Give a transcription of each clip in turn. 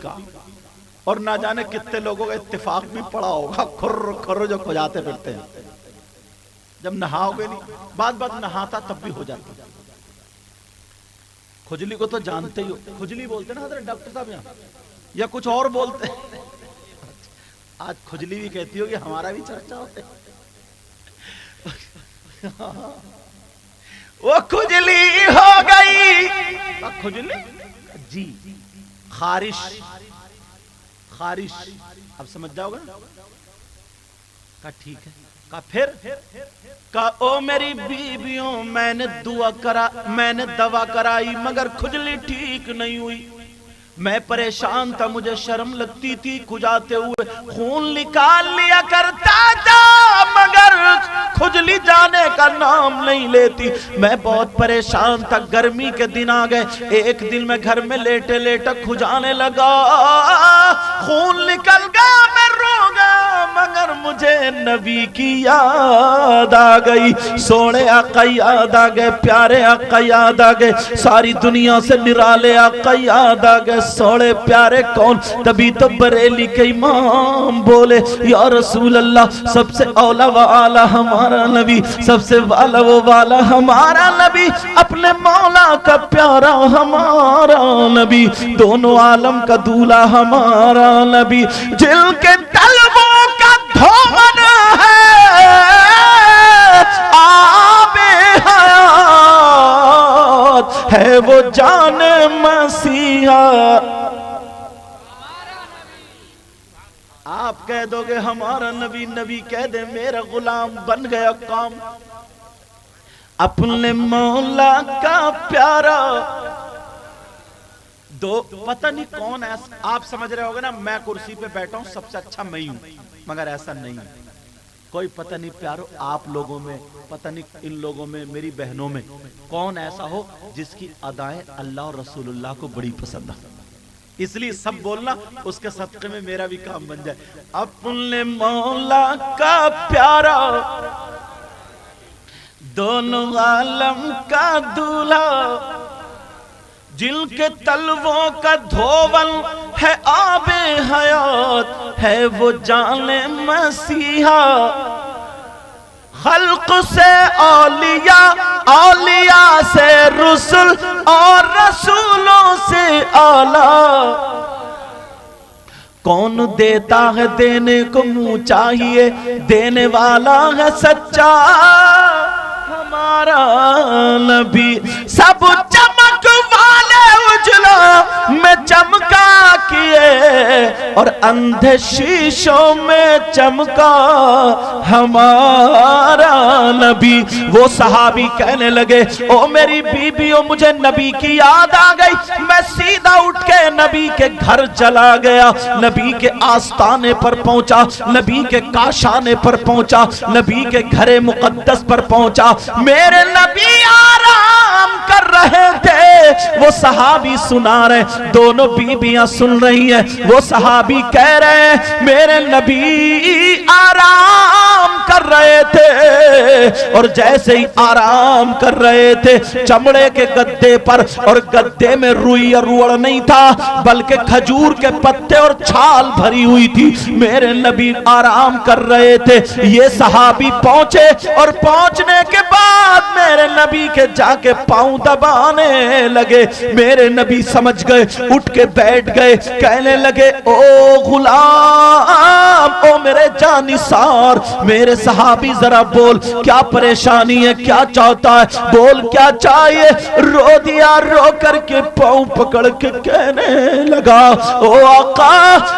کا، اور نہ جانے کتنے لوگوں کا اتفاق بھی پڑا ہوگا کھر کھر جو کھجاتے پھرتے ہیں، جب نہاؤ گے نہیں، بعد نہاتا تب بھی ہو جاتا۔ کھجلی کو تو جانتے ہی ہو، کھجلی بولتے نا حضرت ڈاکٹر صاحب یہاں، یا کچھ اور بولتے ہیں؟ آج کھجلی بھی کہتی ہو کہ ہمارا بھی چرچا ہوتا ہے۔ وہ کھجلی ہو گئی، کھجلی جی خارش، خارش اب سمجھ جاؤ گے نا؟ کہا ٹھیک ہے، کہا پھر، کہا او میری بیویوں میں نے دوا کرائی مگر کھجلی ٹھیک نہیں ہوئی، میں پریشان تھا، مجھے شرم لگتی تھی، کھجاتے ہوئے خون نکال لیا کرتا تھا مگر کھجلی جانے کا نام نہیں لیتی، میں بہت پریشان تھا۔ گرمی کے دن آ گئے، ایک دن میں گھر میں لیٹے لیٹے کھجانے لگا، خون نکل گیا، میں رو گیا مگر مجھے نبی کی یاد آ گئی، سونے آقا یاد آ گئے، پیارے آقا یاد آ گئے، ساری دنیا سے نرالے آقا یاد آ گئے، سوڑے پیارے کون؟ تبھی تو بریلی کے امام بولے یا رسول اللہ سب سے اولا و اعلیٰ ہمارا نبی، سب سے والا و والا ہمارا نبی، اپنے مولا کا پیارا ہمارا نبی، دونوں عالم کا دولہ ہمارا نبی، جل کے طلبوں کا دھومن ہے آب حیات ہے وہ جان مسیحا۔ آپ کہہ دو گے ہمارا نبی، نبی کہہ دے میرا غلام، بن گیا کام، اپنے مولا کا پیارا۔ دو پتہ نہیں کون ہے، آپ سمجھ رہے ہوگے نا میں کرسی پہ بیٹھا ہوں سب سے اچھا میں ہی ہوں، مگر ایسا نہیں ہے، کوئی پتہ نہیں پیارو آپ لوگوں میں، پتہ نہیں ان لوگوں میں، میری بہنوں میں کون ایسا ہو جس کی ادائیں اللہ اور رسول اللہ کو بڑی پسند ہے، اس لیے سب بولنا اس کے صدقے میں میرا بھی کام بن جائے۔ اپنے مولا کا پیارا، دونوں عالم کا دولہ، جن کے تلووں کا دھوول ہے آب حیات ہے وہ جان مسیحا، خلق سے اولیاء، اولیاء سے رسول اور رسولوں سے اعلیٰ، کون دیتا ہے دینے کو منہ چاہیے، دینے والا ہے سچا ہمارا نبی، سب چمک والے اجلا میں چمکا کیے اور اندھے شیشوں میں چمکا ہمارا نبی۔ وہ صحابی کہنے لگے او میری بیویوں مجھے نبی کی یاد آ گئی، میں سیدھا اٹھ کے نبی کے گھر چلا گیا، نبی کے آستانے پر پہنچا، نبی کے کاشانے پر پہنچا، نبی کے گھر مقدس پر پہنچا، میرے نبی آرام کر رہے تھے، وہ صحابی سنا رہے، دونوں بیویاں سن رہی ہیں، وہ صحابی کہہ رہے ہیں میرے نبی آرام کر رہے تھے، اور جیسے ہی آرام کر رہے تھے چمڑے کے گدے پر، اور گدے میں روئی اور روڑ نہیں تھا بلکہ کھجور کے پتے اور چھال بھری ہوئی تھی، میرے نبی آرام کر رہے تھے، یہ صحابی پہنچے اور پہنچنے کے بعد میرے نبی کے جا کے پاؤں دبانے لگے، میرے نبی سمجھ گئے، اٹھ کے بیٹھ گئے، کہنے لگے او غلام، او میرے جانثار، میرے صحابی ذرا بول کیا پریشانی ہے، کیا چاہتا ہے، بول کیا چاہیے، رو دیا، رو کر کے پاؤں پکڑ کے کہنے لگا او آقا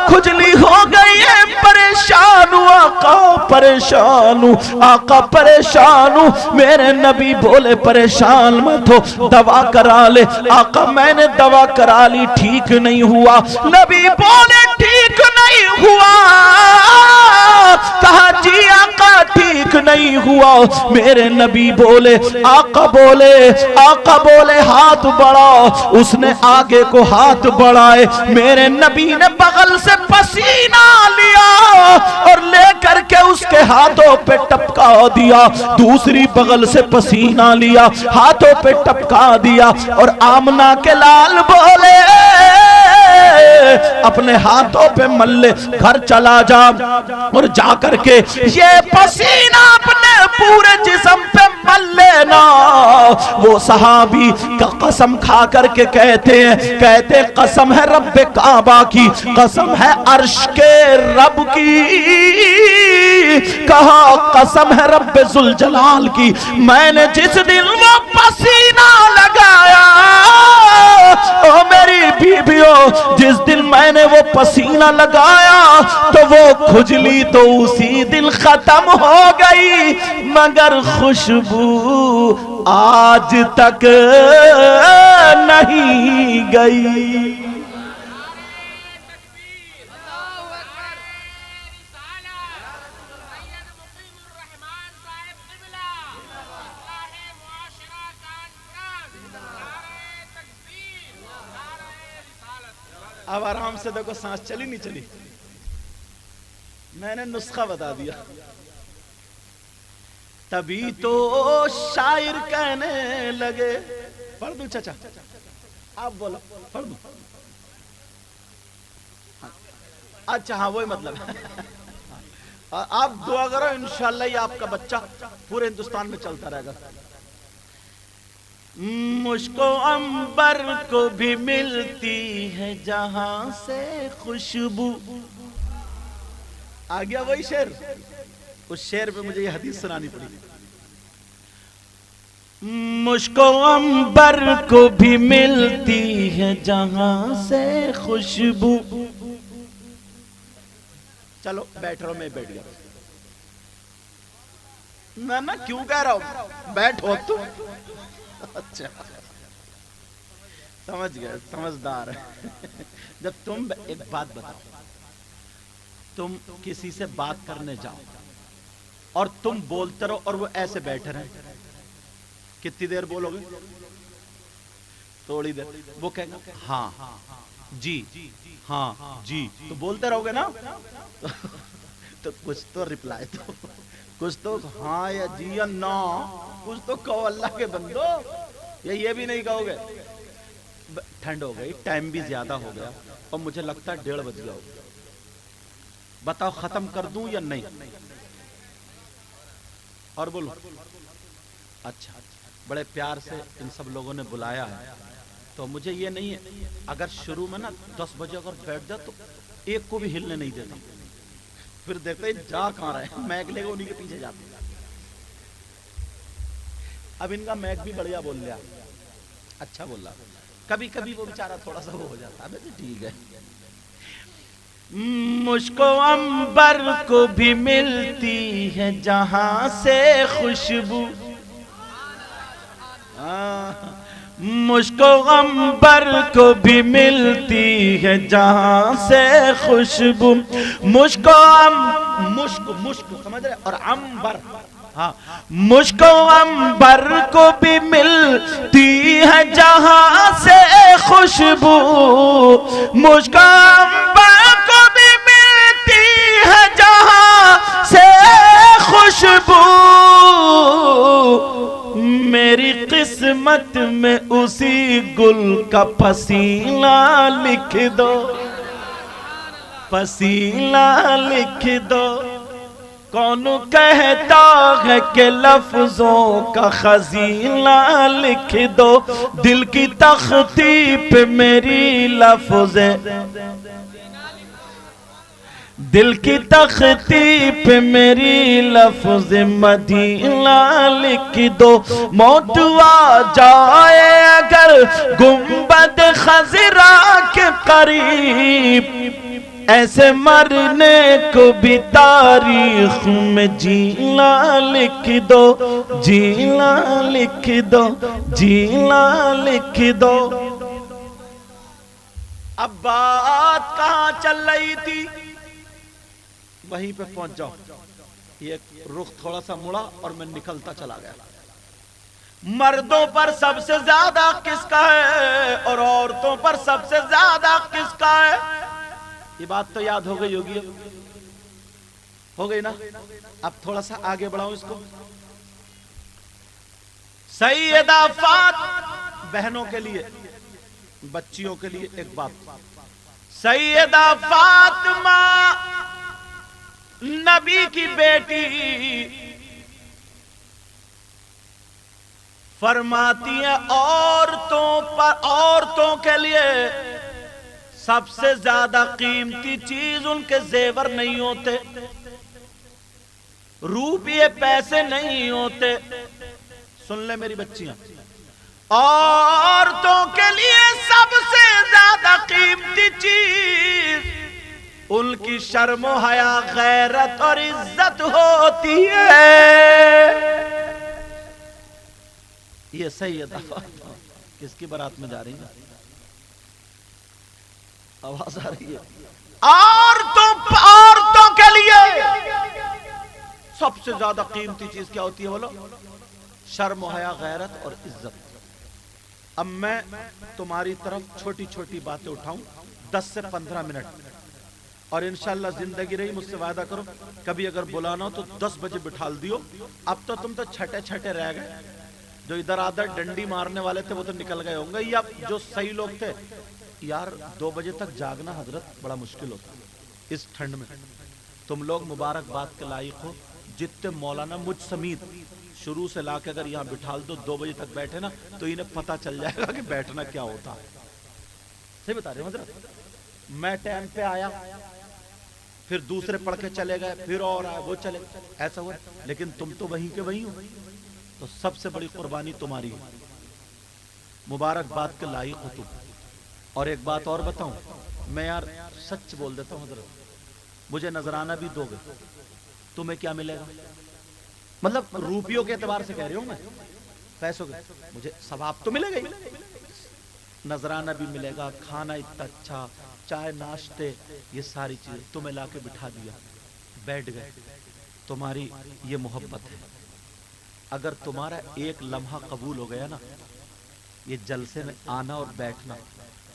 کھجلی ہو گئی ہے، پریشان ہوں آقا، پریشان ہوں آقا، پریشان ہوں، میرے نبی بولے پریشان مت ہو، دوا کرا لے، آقا میں نے دوا کرا لی ٹھیک نہیں ہوا، نبی بولے ٹھیک نہیں ہوا، کہا جی آقا ٹھیک نہیں ہوا، میرے نبی بولے آقا بولے ہاتھ بڑھاؤ، اس نے آگے کو ہاتھ بڑھائے، میرے نبی نے بغل سے پسینہ لیا اور لے کر کے اس کے ہاتھوں پہ ٹپکا دیا، دوسری بغل سے پسینہ لیا ہاتھوں پہ ٹپکا دیا، اور آمنہ کے لال بولے اپنے ہاتھوں پہ مل لے، گھر چلا جا اور جا کر کے یہ پسینہ اپنے پورے جسم پہ مل لینا۔ وہ صحابی کا قسم کھا کر کے کہتے ہیں قسم ہے رب کعبہ کی، قسم ہے عرش کے رب کی، کہا قسم ہے رب ذوالجلال کی، میں نے جس دن وہ پسینہ لگایا، او میری بیویوں، جس دن میں نے وہ پسینہ لگایا تو وہ کھجلی تو اسی دن ختم ہو گئی، مگر خوشبو آج تک نہیں گئی۔ اب آرام سے دیکھو، سانس چلی نہیں چلی؟ میں نے نسخہ بتا دیا۔ تبھی تو شاعر کہنے لگے، پڑھ دوں چچا؟ آپ بولو، پڑھ دوں؟ اچھا ہاں وہی مطلب ہے۔ آپ دعا کرو انشاءاللہ یہ آپ کا بچہ پورے ہندوستان میں چلتا رہے گا۔ مشک و عنبر کو بھی ملتی ہے جہاں سے خوشبو۔ آ گیا وہی شعر، اس شعر پہ مجھے یہ حدیث سنانی پڑی۔ مشک و عنبر کو بھی ملتی ہے جہاں سے خوشبو۔ چلو بیٹھ رہو، میں بیٹھ گیا۔ میں کیوں کہہ رہا ہوں بیٹھو تو؟ اچھا سمجھ گئے، سمجھدار ہے۔ جب تم ایک بات بتاؤ، تم کسی سے بات کرنے جاؤ اور تم بولتے رہو اور وہ ایسے بیٹھے رہے، کتنی دیر بولو گے؟ تھوڑی دیر۔ وہ کہے گا ہاں جی ہاں جی، تو بولتے رہو گے نا، تو کچھ تو رپلائی دو، کچھ تو ہاں یا جی یا نا، کچھ تو کہو اللہ کے بندو، یا یہ بھی نہیں کہو گے؟ ٹھنڈ ہو گئی، ٹائم بھی زیادہ ہو گیا اور مجھے لگتا ہے 1:30 بج گیا ہو، بتاؤ ختم کر دوں یا نہیں؟ اور بولو اچھا، بڑے پیار سے ان سب لوگوں نے بلایا ہے، تو مجھے یہ نہیں ہے اگر شروع میں نا 10 بجے اگر بیٹھ جائے تو ایک کو بھی ہلنے نہیں دیتا، پھر دیکھتے ہیں جا کہاں رہے ہیں، میک لے کے انہی کے پیچھے جاتے ہیں۔ اب ان کا میک بھی بڑھیا بول لیا، اچھا بول رہا، کبھی کبھی وہ بیچارہ تھوڑا سا وہ ہو جاتا ہے، ٹھیک ہے۔ مشک و عنبر کو بھی ملتی ہے جہاں سے خوشبو، مشک و عنبر کو بھی ملتی ہے جہاں سے خوشبو، مشک سمجھ رہے، اور عنبر، ہاں مشک و عنبر کو بھی ملتی ہے جہاں سے خوشبو، مشک و عنبر کو بھی ملتی ہے جہاں سے خوشبو، میری قسمت میں اسی گل کا پسینہ لکھ دو، پسینہ لکھ دو۔ کون کہتا ہے کہ لفظوں کا خزینہ لکھ دو، دل کی تختی پہ میری لفظیں، دل کی تختی پہ میری لفظ مدینہ لکھ دو، موت آ جائے اگر گنبد خضرا کے قریب، ایسے مرنے کو بھی تاریخ میں جینا لکھ دو، جینا لکھ دو، جینا لکھ دو۔ اب بات کہاں چل رہی تھی؟ وہیں پہ پہنچ جاؤ۔ یہ رخ تھوڑا سا مڑا اور میں نکلتا چلا گیا۔ مردوں پر سب سے زیادہ کس کا ہے اور عورتوں پر سب سے زیادہ کس کا ہے؟ یہ بات تو یاد ہو گئی ہوگی، ہو گئی نا؟ اب تھوڑا سا آگے بڑھاؤں اس کو۔ سیدہ بہنوں کے لیے، بچیوں کے لیے ایک بات، سیدہ فاطمہ نبی کی بیٹی فرماتی ہیں عورتوں کے لیے سب سے زیادہ قیمتی چیز ان کے زیور نہیں ہوتے، روپیے پیسے نہیں ہوتے. سن لے میری بچیاں، عورتوں کے لیے سب سے زیادہ قیمتی چیز ان کی شرم و حیا، غیرت اور عزت ہوتی ہے. یہ سیدہ فاطمہ کس کی بارات میں جا رہی ہیں؟ آواز آ رہی ہے؟ عورتوں کے لیے سب سے زیادہ قیمتی چیز کیا ہوتی ہے بولو؟ شرم و حیا، غیرت اور عزت. اب میں تمہاری طرف چھوٹی چھوٹی باتیں اٹھاؤں 10 سے 15 منٹ، اور انشاءاللہ زندگی رہی مجھ سے وعدہ کرو کبھی اگر بلانا ہو تو 10 بجے بٹھال دیو. اب تو تم تو چھٹے چھٹے رہ گئے، جو ادھر آدھر ڈنڈی مارنے والے تھے وہ تو نکل گئے ہوں گے، یا جو صحیح لوگ تھے. یار 2 بجے تک جاگنا حضرت بڑا مشکل ہوتا اس ٹھنڈ میں. تم لوگ مبارکباد کے لائق ہو، جتنے مولانا مجھ سمیت شروع سے لا کے اگر یہاں بٹھال دو 2 بجے تک بیٹھے نا تو انہیں پتہ چل جائے گا کہ بیٹھنا کیا ہوتا ہے. صحیح بتا رہے ہیں حضرت؟ میں ٹائم پہ آیا، پھر دوسرے پڑھ کے چلے گئے، پھر اور آئے وہ چلے، ایسا ہوا. لیکن تم تو وہیں کے وہیں ہو، تو سب سے بڑی قربانی تمہاری ہے. مبارکباد کے لائق ہو تم. اور ایک بات اور بتاؤں، میں یار سچ بول دیتا ہوں حضرت، مجھے نذرانہ بھی دو گے تمہیں کیا ملے گا؟ مطلب روپیوں کے اعتبار سے کہہ رہی ہوں میں، پیسوں کے، مجھے ثواب تو ملے گا ہی، نذرانہ بھی ملے گا، کھانا اتنا اچھا، چائے ناشتے، یہ ساری چیزیں تمہیں لا کے بٹھا دیا، بیٹھ گئے. تمہاری یہ محبت ہے. اگر تمہارا ایک لمحہ قبول ہو گیا نا، یہ جلسے میں آنا اور بیٹھنا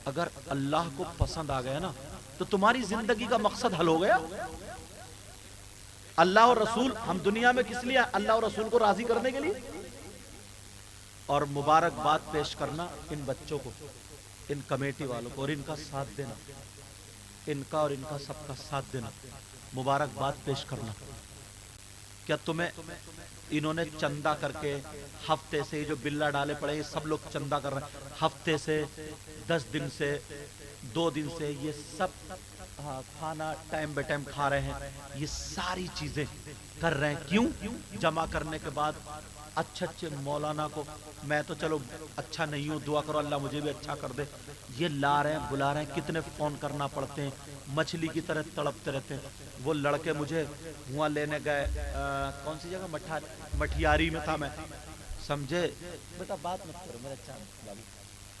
اگر اللہ کو پسند آ گیا نا تو تمہاری زندگی کا مقصد حل ہو گیا. اللہ اور رسول، ہم دنیا میں کس لیے؟ اللہ اور رسول کو راضی کرنے کے لیے. اور مبارکباد پیش کرنا ان بچوں کو، ان کمیٹی والوں کو، اور ان کا ساتھ دینا، ان کا اور ان کا سب کا ساتھ دینا، مبارکباد پیش کرنا. کیا تمہیں انہوں نے چندہ کر کے ہفتے سے جو بلا ڈالے پڑے، یہ سب لوگ چندہ کر رہے ہیں ہفتے سے، 10 دن سے، 2 دن سے، یہ سب کھانا ٹائم بے ٹائم کھا رہے ہیں، یہ ساری چیزیں کر رہے ہیں. کیوں؟ جمع کرنے کے بعد اچھے مولانا کو، میں تو چلو اچھا نہیں ہوں، دعا کرو اللہ مجھے بھی اچھا کر دے، یہ لا رہے ہیں، بلا رہے ہیں، کتنے فون کرنا پڑتے ہیں، مچھلی کی طرح تڑپتے رہتے ہیں. وہ لڑکے مجھے وہاں لینے گئے، کون سی جگہ، مٹھیاری میں تھا میں، سمجھے؟ بیٹا بات مت کرو، میرا چاند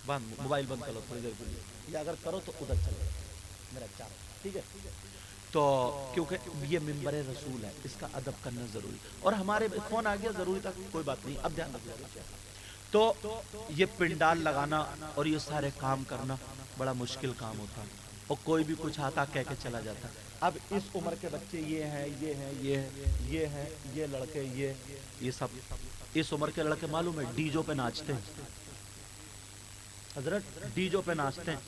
بند، موبائل بند کرو تھوڑی دیر کے لیے، یا اگر کرو تو ادھر چلو میرا چاند، ٹھیک ہے؟ تو کیونکہ یہ ممبر رسول ہے، اس کا ادب کرنا ضروری. اور ہمارے فون آ گیا ضروری تھا، کوئی بات نہیں، اب دھیان رکھو. تو یہ پنڈال لگانا اور یہ سارے کام کرنا بڑا مشکل کام ہوتا ہے، اور کوئی بھی کچھ آتا کہہ کے چلا جاتا. اب اس عمر کے بچے یہ ہیں، یہ ہیں، یہ ہیں، یہ ہیں، یہ لڑکے، یہ سب اس عمر کے لڑکے معلوم ہے ڈیجو پہ ناچتے ہیں حضرت، ڈیجو پہ ناچتے ہیں.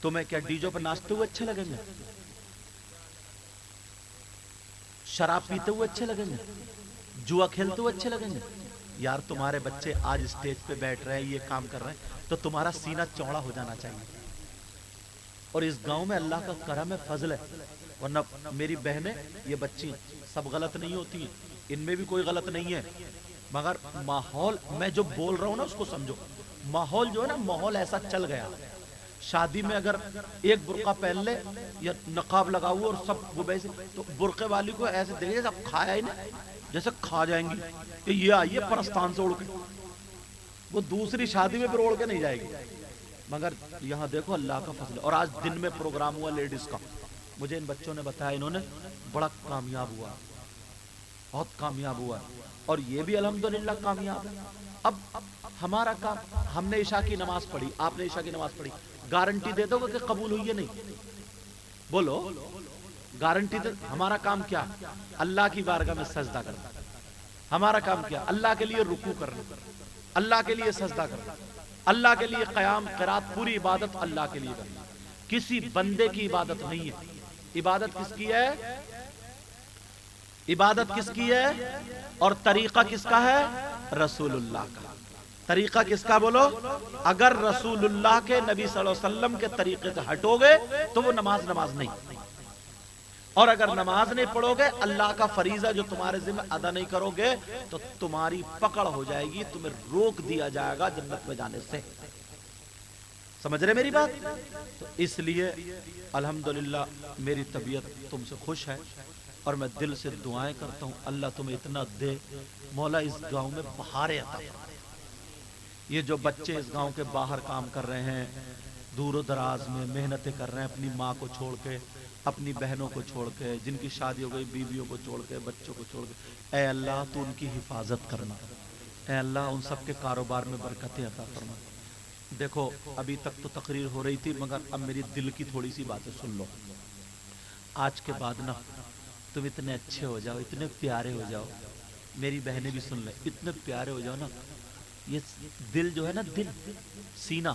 تمہیں کیا ڈیجو پہ ناچتے ہوئے اچھے لگیں گے؟ شراب پیتے ہوئے اچھے لگیں گے؟ جوا کھیلتے ہوئے اچھے لگیں گے؟ یار تمہارے بچے آج اسٹیج پہ بیٹھ رہے ہیں، یہ کام کر رہے ہیں، تو تمہارا سینہ چوڑا ہو جانا چاہیے. اور اس گاؤں میں اللہ کا کرم ہے، فضل ہے. ورنہ میری بہنیں، یہ بچی سب غلط نہیں ہوتی ہیں، ان میں بھی کوئی غلط نہیں ہے، مگر ماحول، میں جو بول رہا ہوں نا اس کو سمجھو. ماحول جو ہے نا، ماحول ایسا چل گیا. شادی میں اگر ایک برقع پہن لے یا نقاب لگا ہوا اور سب وہ ویسے، تو برقعے والی کو ایسے دیکھے جیسے اب کھایا ہی نہیں، جیسے کھا جائیں گی کہ یہ آئیے پرستان سے اڑ کے، وہ دوسری شادی میں پھر اڑ کے نہیں جائے گی. مگر یہاں دیکھو اللہ کا فضل ہے. اور آج دن میں پروگرام ہوا لیڈیز کا، مجھے ان بچوں نے بتایا، انہوں نے بڑا کامیاب ہوا، بہت کامیاب ہوا، اور یہ بھی الحمدللہ کامیاب ہے. اب ہمارا کام، ہم نے عشاء کی نماز پڑھی، آپ نے عشاء کی نماز پڑھی، گارنٹی دے دو گے کہ قبول ہوئی ہے نہیں؟ بولو گارنٹی دے. ہمارا کام کیا؟ اللہ کی بارگاہ میں سجدہ کرنا. ہمارا کام کیا؟ اللہ کے لیے رکوع کرنا، اللہ کے لیے سجدہ کرنا، اللہ کے لیے قیام قرات، پوری عبادت اللہ کے لیے کرنا. کسی بندے کی عبادت نہیں ہے. عبادت کس کی ہے؟ عبادت کس کی ہے اور طریقہ کس کا ہے؟ رسول اللہ کا. طریقہ کس کا بولو؟ اگر رسول اللہ کے نبی صلی اللہ علیہ وسلم کے طریقے سے ہٹو گے تو وہ نماز نہیں. اور اگر نماز نہیں پڑھو گے، اللہ کا فریضہ جو تمہارے ذمہ ادا نہیں کرو گے تو تمہاری پکڑ ہو جائے گی، تمہیں روک دیا جائے گا جنت میں جانے سے. سمجھ رہے میری بات؟ تو اس لیے الحمدللہ میری طبیعت تم سے خوش ہے اور میں دل سے دعائیں کرتا ہوں اللہ تمہیں اتنا دے، مولا اس گاؤں میں بہاریں عطا فرما. یہ جو بچے اس گاؤں کے باہر کام کر رہے ہیں، دور و دراز میں محنتیں کر رہے ہیں، اپنی ماں کو چھوڑ کے، اپنی بہنوں کو چھوڑ کے، جن کی شادی ہو گئی بیویوں کو چھوڑ کے، بچوں کو چھوڑ کے، اے اللہ تو ان کی حفاظت کرنا. اے اللہ ان سب کے کاروبار میں برکتیں عطا فرما. دیکھو ابھی تک تو تقریر ہو رہی تھی مگر اب میری دل کی تھوڑی سی باتیں سن لو. آج کے بعد نا تم اتنے اچھے ہو جاؤ، اتنے پیارے ہو جاؤ، میری بہنیں بھی سن لیں، اتنے پیارے ہو جاؤ نا، یہ دل جو ہے نا، دل سینہ،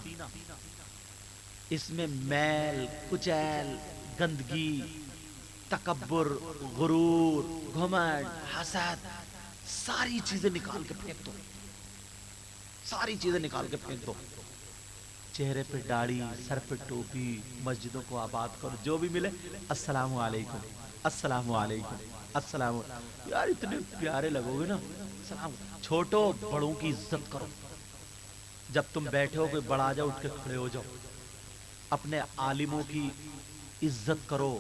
اس میں میل کچیل گندگی تکبر غرور گھمنڈ حسد ساری چیزیں نکال کے پھینک دو، ساری چیزیں نکال کے پھینک دو. چہرے پہ داڑھی، سر پہ ٹوپی، مسجدوں کو آباد کرو، جو بھی ملے السلام علیکم السلام علیکم السلام. یار اتنے پیارے لگو گے نا. سلام. چھوٹوں بڑوں کی عزت کرو. جب تم بیٹھے ہو کوئی بڑا آ جاؤ اٹھ کے کھڑے ہو جاؤ. اپنے عالموں کی عزت کرو،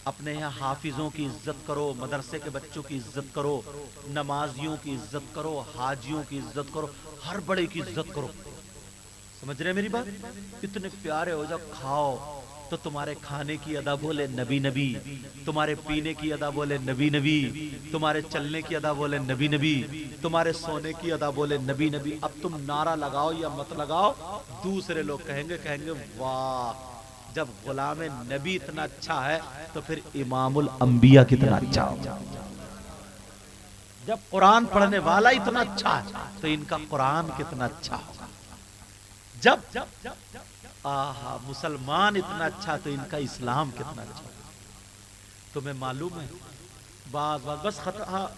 اپنے یہاں حافظوں کی عزت کرو، مدرسے کے بچوں کی عزت کرو، نمازیوں کی عزت کرو، حاجیوں کی عزت کرو، ہر بڑے کی عزت کرو. سمجھ رہے میری بات؟ اتنے پیارے ہو جاؤ. کھاؤ تو تمہارے کھانے کی ادا بولے نبی نبی، تمہارے پینے کی ادا بولے نبی نبی، تمہارے چلنے کی ادا بولے نبی نبی، تمہارے سونے کی ادا بولے نبی نبی. اب تم نعرہ لگاؤ یا مت لگاؤ، دوسرے لوگ کہیں گے واہ، جب غلام نبی اتنا اچھا ہے تو پھر امام الانبیاء کتنا اچھا ہو. جب قرآن پڑھنے والا اتنا اچھا ہے تو ان کا قرآن کتنا اچھا ہوگا. جب آہا مسلمان اتنا اچھا تو ان کا اسلام کتنا اچھا. تمہیں معلوم ہے بعض بس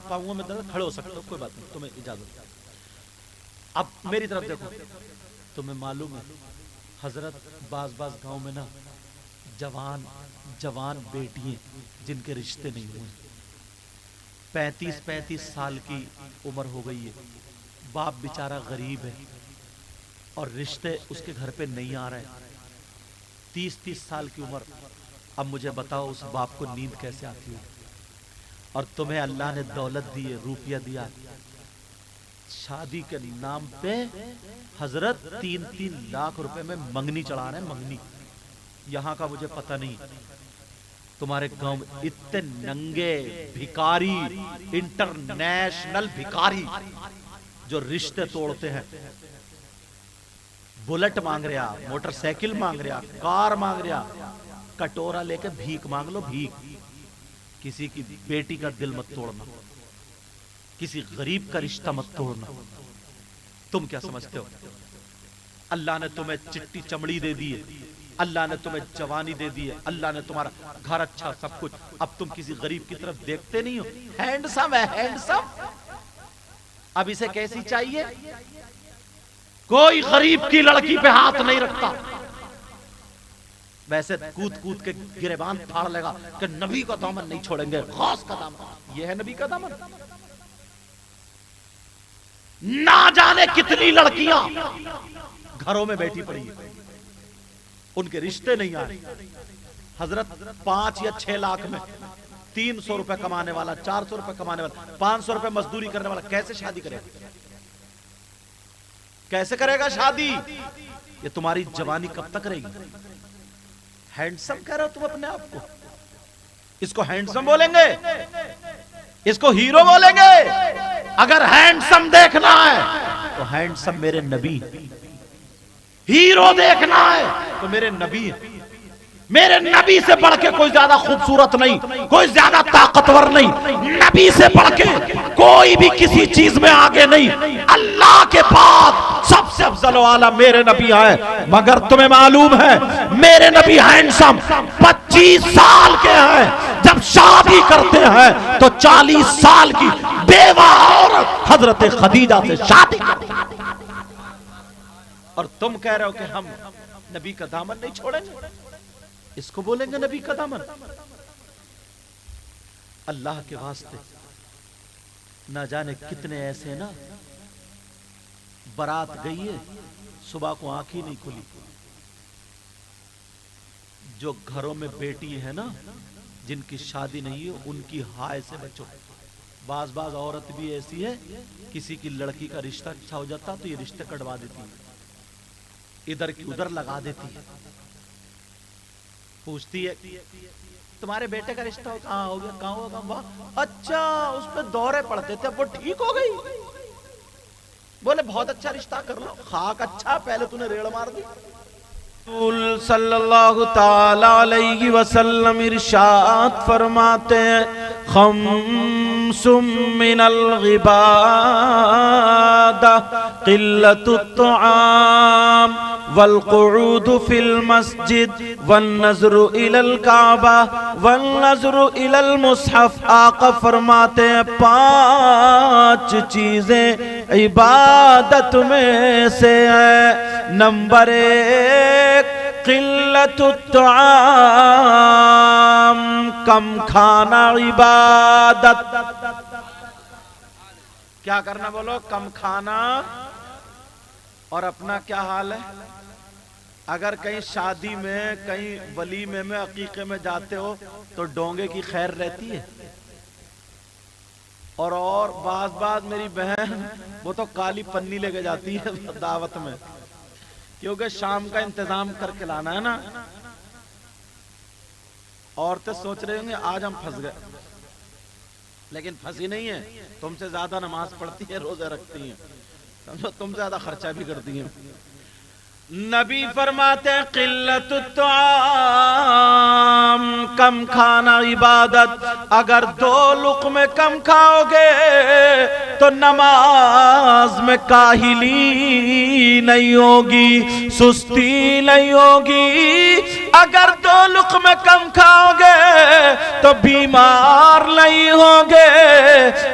پاؤں میں درد، کھڑے ہو سکتے ہو کوئی بات نہیں، تمہیں اجازت. اب میری طرف دیکھو، تمہیں معلوم ہے حضرت بعض گاؤں میں نا جوان بیٹیاں جن کے رشتے نہیں ہوئے، 35 سال کی عمر ہو گئی ہے، باپ بیچارہ غریب ہے اور رشتے اس کے گھر پہ نہیں آ رہے. 30 سال کی عمر. اب مجھے بتاؤ اس باپ کو نیند کیسے آتی ہے؟ اور تمہیں اللہ نے دولت دی ہے، روپیہ دیا، شادی کے نام پہ حضرت 3 لاکھ روپے میں منگنی چڑھا رہے ہیں. منگنی یہاں کا مجھے پتہ نہیں، تمہارے گاؤں میں اتنے ننگے بھکاری، انٹرنیشنل بھکاری جو رشتے توڑتے ہیں. بلٹ مانگ رہا، موٹر سائیکل مانگ رہا، کار مانگ رہا، کٹورا لے کے بھیک مانگ لو. بھیک. کسی کی بیٹی کا دل مت توڑنا، کسی غریب کا رشتہ مت توڑنا. تم کیا سمجھتے ہو اللہ نے تمہیں چٹی چمڑی دے دی ہے، اللہ نے تمہیں جوانی دے دی ہے، اللہ نے تمہارا گھر اچھا سب کچھ، اب تم کسی غریب کی طرف دیکھتے نہیں ہو؟ ہینڈسم ہے، ہینڈسم. اب اسے کیسی چاہیے؟ کوئی غریب کی لڑکی پہ ہاتھ نہیں رکھتا. ویسے کود کے گریبان پھاڑ لے گا کہ نبی کا دامن نہیں چھوڑیں گے، غوث کا دامن. یہ ہے نبی کا دامن؟ نہ جانے کتنی لڑکیاں گھروں میں بیٹھی پڑی ہیں، ان کے رشتے نہیں آ رہے. حضرت 5 یا 6 لاکھ میں 300 روپے کمانے والا، 400 روپے کمانے والا، 500 روپے مزدوری کرنے والا کیسے شادی کرے گا؟ کیسے کرے گا شادی؟ یہ تمہاری جوانی کب تک رہے گی؟ ہینڈسم کہہ رہے ہو تم اپنے آپ کو؟ اس کو ہینڈسم بولیں گے؟ اس کو ہیرو بولیں گے؟ اگر ہینڈسم دیکھنا ہے تو ہینڈسم میرے نبی، ہیرو دیکھنا ہے تو میرے نبی ہے. میرے نبی سے بڑھ کے کوئی زیادہ خوبصورت نہیں، کوئی زیادہ طاقتور نہیں. نبی سے بڑھ کے کوئی بھی کسی چیز میں آگے نہیں. اللہ کے بعد سب سے افضل و اعلیٰ میرے نبی ہیں، مگر تمہیں معلوم ہے میرے نبی ہینڈسم 25 سال کے ہیں، جب شادی کرتے ہیں تو 40 سال کی بیوہ عورت حضرت خدیجہ سے شادی کرتے ہیں، اور تم کہہ رہے ہو کہ ہم نبی کا دامن نہیں چھوڑیں گے، اس کو بولیں گے نبی کا دامن؟ اللہ کے واسطے نہ جانے کتنے ایسے نا برات گئی ہے صبح کو آنکھ ہی نہیں کھلی، جو گھروں میں بیٹی ہے نا جن کی شادی نہیں ہے ان کی ہائے سے بچو۔ بعض عورت بھی ایسی ہے کسی کی لڑکی کا رشتہ اچھا ہو جاتا تو یہ رشتہ کٹوا دیتی ہے، ادھر کی ادھر لگا دیتی ہے، پوچھتی ہے تمہارے بیٹے کا رشتہ کہاں ہو گیا، کہاں ہوگا، اچھا اس پہ دورے پڑتے تھے وہ ٹھیک ہو گئی، بولے بہت اچھا رشتہ کر لو، خاک اچھا پہلے تو نے ریڑ مار دی۔ رسول صلی اللہ تعالی علیہ وسلم ارشاد فرماتے ہیں خمس من الغبادہ قلت الطعام والقعود فی المسجد والنظر الی الکعبہ والنظر الی المصحف۔ آقا فرماتے ہیں 5 چیزیں عبادت میں سے ہیں۔ نمبر 1 قلت الطعام، کم کھانا عبادت۔ کیا کرنا بولو؟ کم کھانا۔ اور اپنا کیا حال ہے؟ اگر کہیں شادی میں کہیں ولیمے میں عقیقے میں جاتے ہو تو ڈونگے کی خیر رہتی ہے، اور بعض میری بہن وہ تو کالی پنی لے کے جاتی ہے دعوت میں، کیونکہ شام کا انتظام کر کے لانا ہے نا۔ عورتیں سوچ رہے ہوں گے آج ہم پھنس گئے، لیکن پھنسی نہیں ہے، تم سے زیادہ نماز پڑھتی ہیں، روزے رکھتی ہیں، تم سے زیادہ خرچہ بھی کرتی ہیں۔ نبی فرماتے ہیں قلت الطعام، کم کھانا عبادت۔ اگر 2 لقمے کم کھاؤ گے تو نماز میں کاہلی نہیں ہوگی، سستی نہیں ہوگی۔ اگر 2 لقمے کم کھاؤ گے تو بیمار نہیں ہوگے،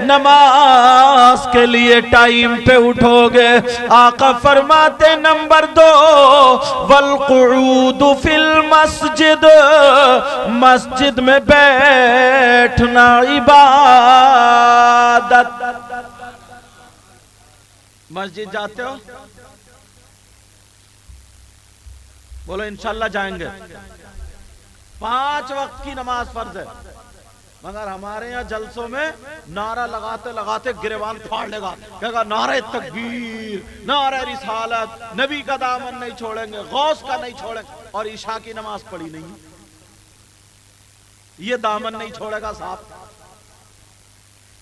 نماز کے لیے ٹائم پہ اٹھو گے۔ آقا فرماتے نمبر 2 والقعود فی المسجد، مسجد میں بیٹھنا عبادت۔ مسجد جاتے ہو؟ بولو انشاءاللہ جائیں گے۔ 5 وقت کی نماز فرض ہے، مگر ہمارے یہاں جلسوں میں نعرہ لگاتے لگاتے گریبان پھاڑ لے گا، کہے گا نعرہ تکبیر، نعرہ رسالت، نبی کا دامن نہیں چھوڑیں گے، غوث کا نہیں چھوڑیں گے، اور عشاء کی نماز پڑھی نہیں، یہ دامن نہیں چھوڑے گا صاحب۔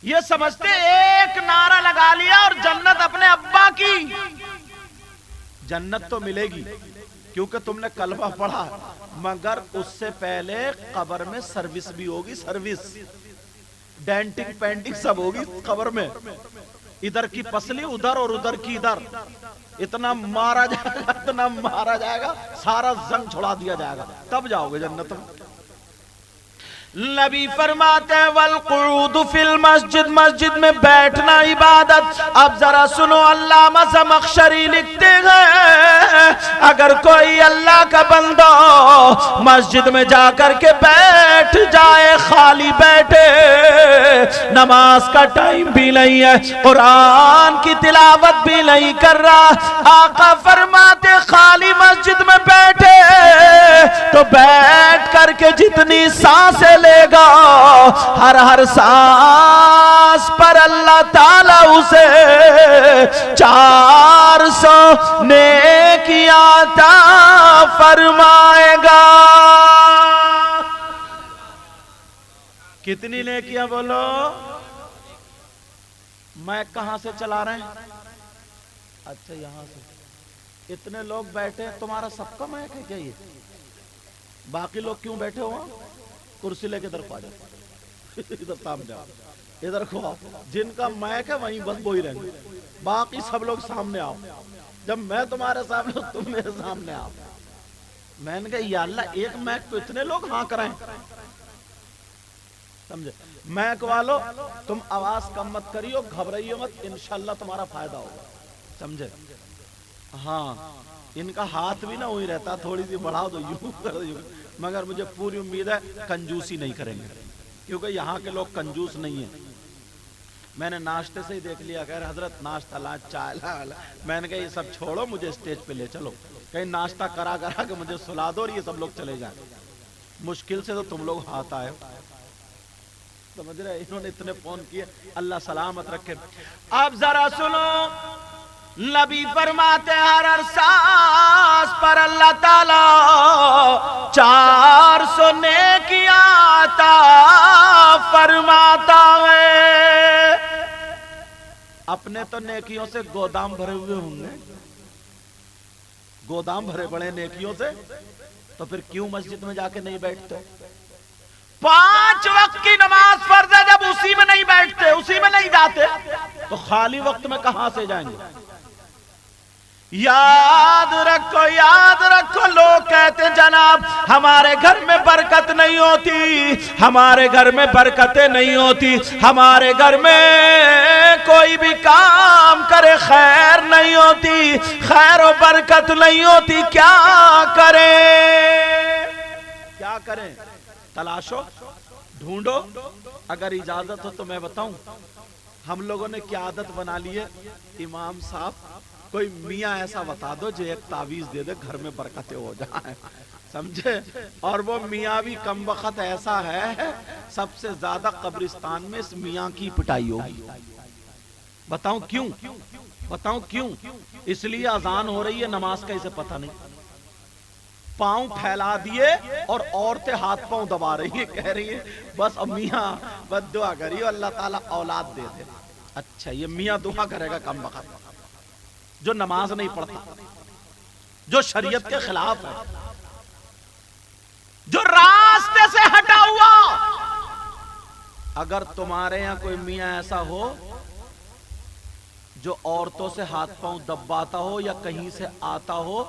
یہ سمجھتے ایک نعرہ لگا لیا اور جنت اپنے ابا کی۔ جنت تو ملے گی کیونکہ تم نے کلمہ پڑھا، مگر اس سے پہلے قبر میں سروس بھی ہوگی، سروس، ڈینٹنگ پینٹنگ سب ہوگی قبر میں، ادھر کی پسلی ادھر اور ادھر کی ادھر، اتنا مارا جائے گا، اتنا مارا جائے گا، سارا زنگ چھڑا دیا جائے گا، تب جاؤ گے جنت میں۔ نبی فرماتے ہیں والقعود فی المسجد، مسجد میں بیٹھنا عبادت۔ اب ذرا سنو، علامہ زمخشری لکھتے ہیں اگر کوئی اللہ کا بندہ مسجد میں جا کر کے بیٹھ جائے، خالی بیٹھے، نماز کا ٹائم بھی نہیں ہے، قرآن کی تلاوت بھی نہیں کر رہا، آقا فرماتے خالی مسجد میں بیٹھے تو بیٹھ کر کے جتنی سانسیں لے گا، ہر سانس پر اللہ تعالیٰ اسے 400 نیکیاں عطا فرمائے گا۔ کتنی نیکیاں بولو؟ میں کہاں سے چلا رہے ہیں؟ اچھا یہاں سے۔ اتنے لوگ بیٹھے، تمہارا سب کا مائک ہے کیا یہ؟ باقی لوگ کیوں بیٹھے ہو؟ کرسی لے کے ادھر کو آ جاؤ، ادھر سامنے جاؤ، ادھر کو آؤ، جن کا مائک ہے وہیں بس وہی رہیں گے، باقی سب لوگ سامنے آؤ۔ جب میں تمہارے سامنے ہوں تم میرے سامنے آؤ. میں نے کہا یا اللہ ایک میک تو اتنے لوگ ہاں کرائیں. سمجھے؟ میک والو تم آواز کم مت کریو, گھبرائیو مت, انشاءاللہ تمہارا فائدہ ہوگا. سمجھے؟ ہاں ان کا ہاتھ بھی نہ وہی رہتا, تھوڑی سی بڑھاؤ تو یوں کر دو, مگر مجھے پوری امید ہے کنجوسی نہیں کریں گے, کیونکہ یہاں کے لوگ کنجوس نہیں ہیں. میں نے ناشتے سے ہی دیکھ لیا, کہہ رہے حضرت ناشتہ لا, چائے لا. میں نے کہا یہ سب چھوڑو, مجھے اسٹیج پہ لے چلو, کہیں ناشتہ کرا کرا کہ مجھے سلا دو اور یہ سب لوگ چلے جائیں. مشکل سے تو تم لوگ ہاتھ آئے. سمجھ رہے, انہوں نے اتنے فون کیے, اللہ سلامت رکھے. اب ذرا سنو, نبی فرماتے ہر سانس پر اللہ تعالی 400 نیکیاں عطا فرماتا ہے. اپنے تو نیکیوں سے گودام بھرے ہوئے ہوں گے, گودام بھرے پڑے نیکیوں سے, تو پھر کیوں مسجد میں جا کے نہیں بیٹھتے؟ 5 وقت کی نماز فرض ہے, جب اسی میں نہیں بیٹھتے, اسی میں نہیں جاتے, تو خالی وقت میں کہاں سے جائیں گے؟ یاد رکھو لوگ کہتے جناب ہمارے گھر میں برکت نہیں ہوتی, ہمارے گھر میں برکتیں نہیں ہوتی, ہمارے گھر میں کوئی بھی کام کرے خیر نہیں ہوتی, خیر و برکت نہیں ہوتی. کیا کریں؟ تلاشو, ڈھونڈو. اگر اجازت ہو تو میں بتاؤں, ہم لوگوں نے کیا عادت بنا لی ہے, امام صاحب کوئی میاں ایسا بتا دو جو ایک تعویذ دے دے, گھر میں برکتیں ہو جائیں. سمجھے؟ اور وہ میاں بھی کم وقت ایسا ہے, سب سے زیادہ قبرستان میں اس میاں کی پٹائی ہوگی. بتاؤں کیوں؟ اس لیے اذان ہو رہی ہے, نماز کا اسے پتہ نہیں. پاؤں پھیلا دیے اور عورتیں ہاتھ پاؤں دبا رہی ہیں, کہہ رہی ہیں بس اب میاں بس دعا کریو اللہ تعالیٰ اولاد دے دے. اچھا یہ میاں دعا کرے گا کم وقت, جو نماز نہیں پڑھتا, جو شریعت کے خلاف ہے, جو راستے سے ہٹا ہوا. اگر تمہارے یہاں کوئی میاں ایسا ہو جو عورتوں سے ہاتھ پاؤں دباتا ہو یا کہیں سے آتا ہو,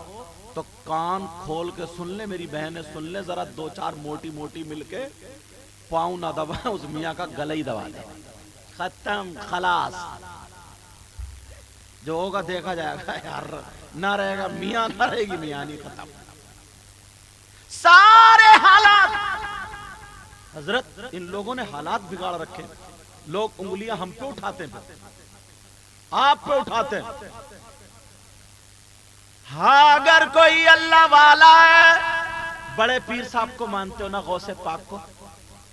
تو کان کھول کے سن لے, میری بہنیں سن لے, ذرا 2-4 موٹی مل کے پاؤں نہ دبائیں, اس میاں کا گلہ ہی دبا دیں. ختم, خلاص. جو ہوگا دیکھا جائے گا یار, نہ رہے گا میاں, نہ رہے گی میاں, نہیں. ختم. سارے حالات حضرت ان لوگوں نے حالات بگاڑ رکھے. لوگ انگلیاں ہم پہ اٹھاتے ہیں, آپ پہ اٹھاتے ہیں. ہاں اگر کوئی اللہ والا ہے, بڑے پیر صاحب کو مانتے ہو نا, غوث پاک کو,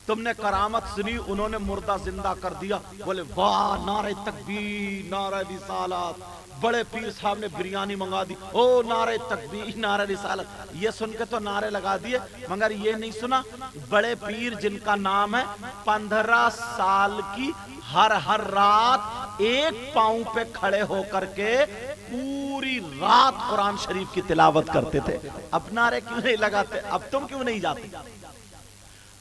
تم نے کرامت سنی, انہوں نے مردہ زندہ کر دیا, بولے واہ, نعرہ تکبیر, نعرہ رسالت. بڑے پیر صاحب نے بریانی منگا دی, او نعرہ تکبیر, نعرہ رسالت. یہ سن کے تو نعرے لگا دیے, مگر یہ نہیں سنا بڑے پیر جن کا نام ہے 15 سال کی ہر رات ایک پاؤں پہ کھڑے ہو کر کے پوری رات قرآن شریف کی تلاوت کرتے تھے. اب نعرے کیوں نہیں لگاتے؟ اب تم کیوں نہیں جاتے؟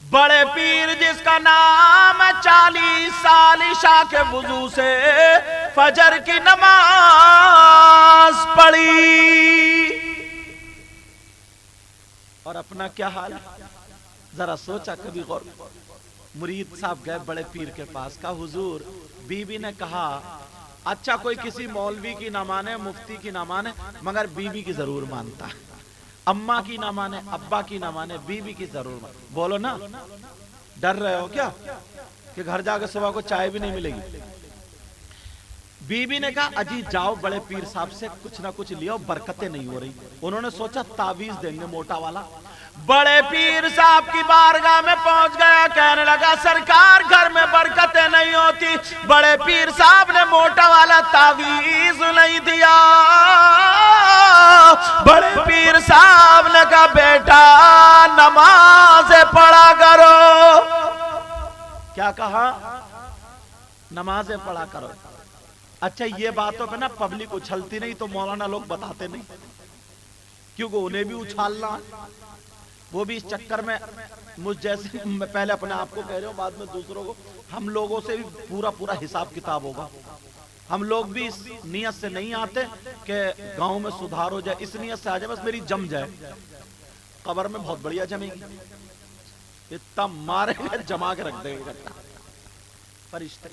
بڑے پیر جس کا نام 40 سال عشاء کے وضو سے فجر کی نماز پڑھی, اور اپنا کیا حال ہے ذرا سوچا کبھی غور. مرید صاحب گئے بڑے پیر کے پاس, کہا حضور بی بی نے کہا اچھا کوئی کسی مولوی کی نہ مانے, مفتی کی نہ مانے, مگر بی بی کی ضرور مانتا ہے. اماں کی نہ مانے, ابا کی نہ مانے, بی بی کی ضرور مانے. بولو نا, ڈر رہے ہو کیا کہ گھر جا کے صبح کو چائے بھی نہیں ملے گی؟ بی بی نے کہا اجی جاؤ بڑے پیر صاحب سے کچھ نہ کچھ لیا, برکتیں نہیں ہو رہی. انہوں نے سوچا تعویذ دیں گے موٹا والا. بڑے پیر صاحب کی بارگاہ میں پہنچ گیا, کہنے لگا سرکار گھر میں برکتیں نہیں ہوتی. بڑے پیر صاحب نے موٹا والا تعویذ نہیں دیا. بڑے پیر صاحب نے کہا بیٹا نماز پڑھا کرو. کیا کہا؟ نمازیں پڑھا کرو. اچھا یہ باتوں پہ نا پبلک اچھلتی نہیں, تو مولانا لوگ بتاتے نہیں, کیونکہ انہیں بھی اچھالنا, وہ بھی اس چکر میں مجھ جیسے, میں پہلے اپنے آپ کو کہہ رہا ہوں بعد میں دوسروں کو, ہم لوگوں سے بھی پورا حساب کتاب ہوگا. ہم لوگ بھی اس نیت سے نہیں آتے کہ گاؤں میں سدھار ہو جائے، اس نیت سے آ جائے بس میری جم جائے، قبر میں بہت بڑھیا جمے گی، اتنا مارے گا جما کے رکھ دے گا فرشتے۔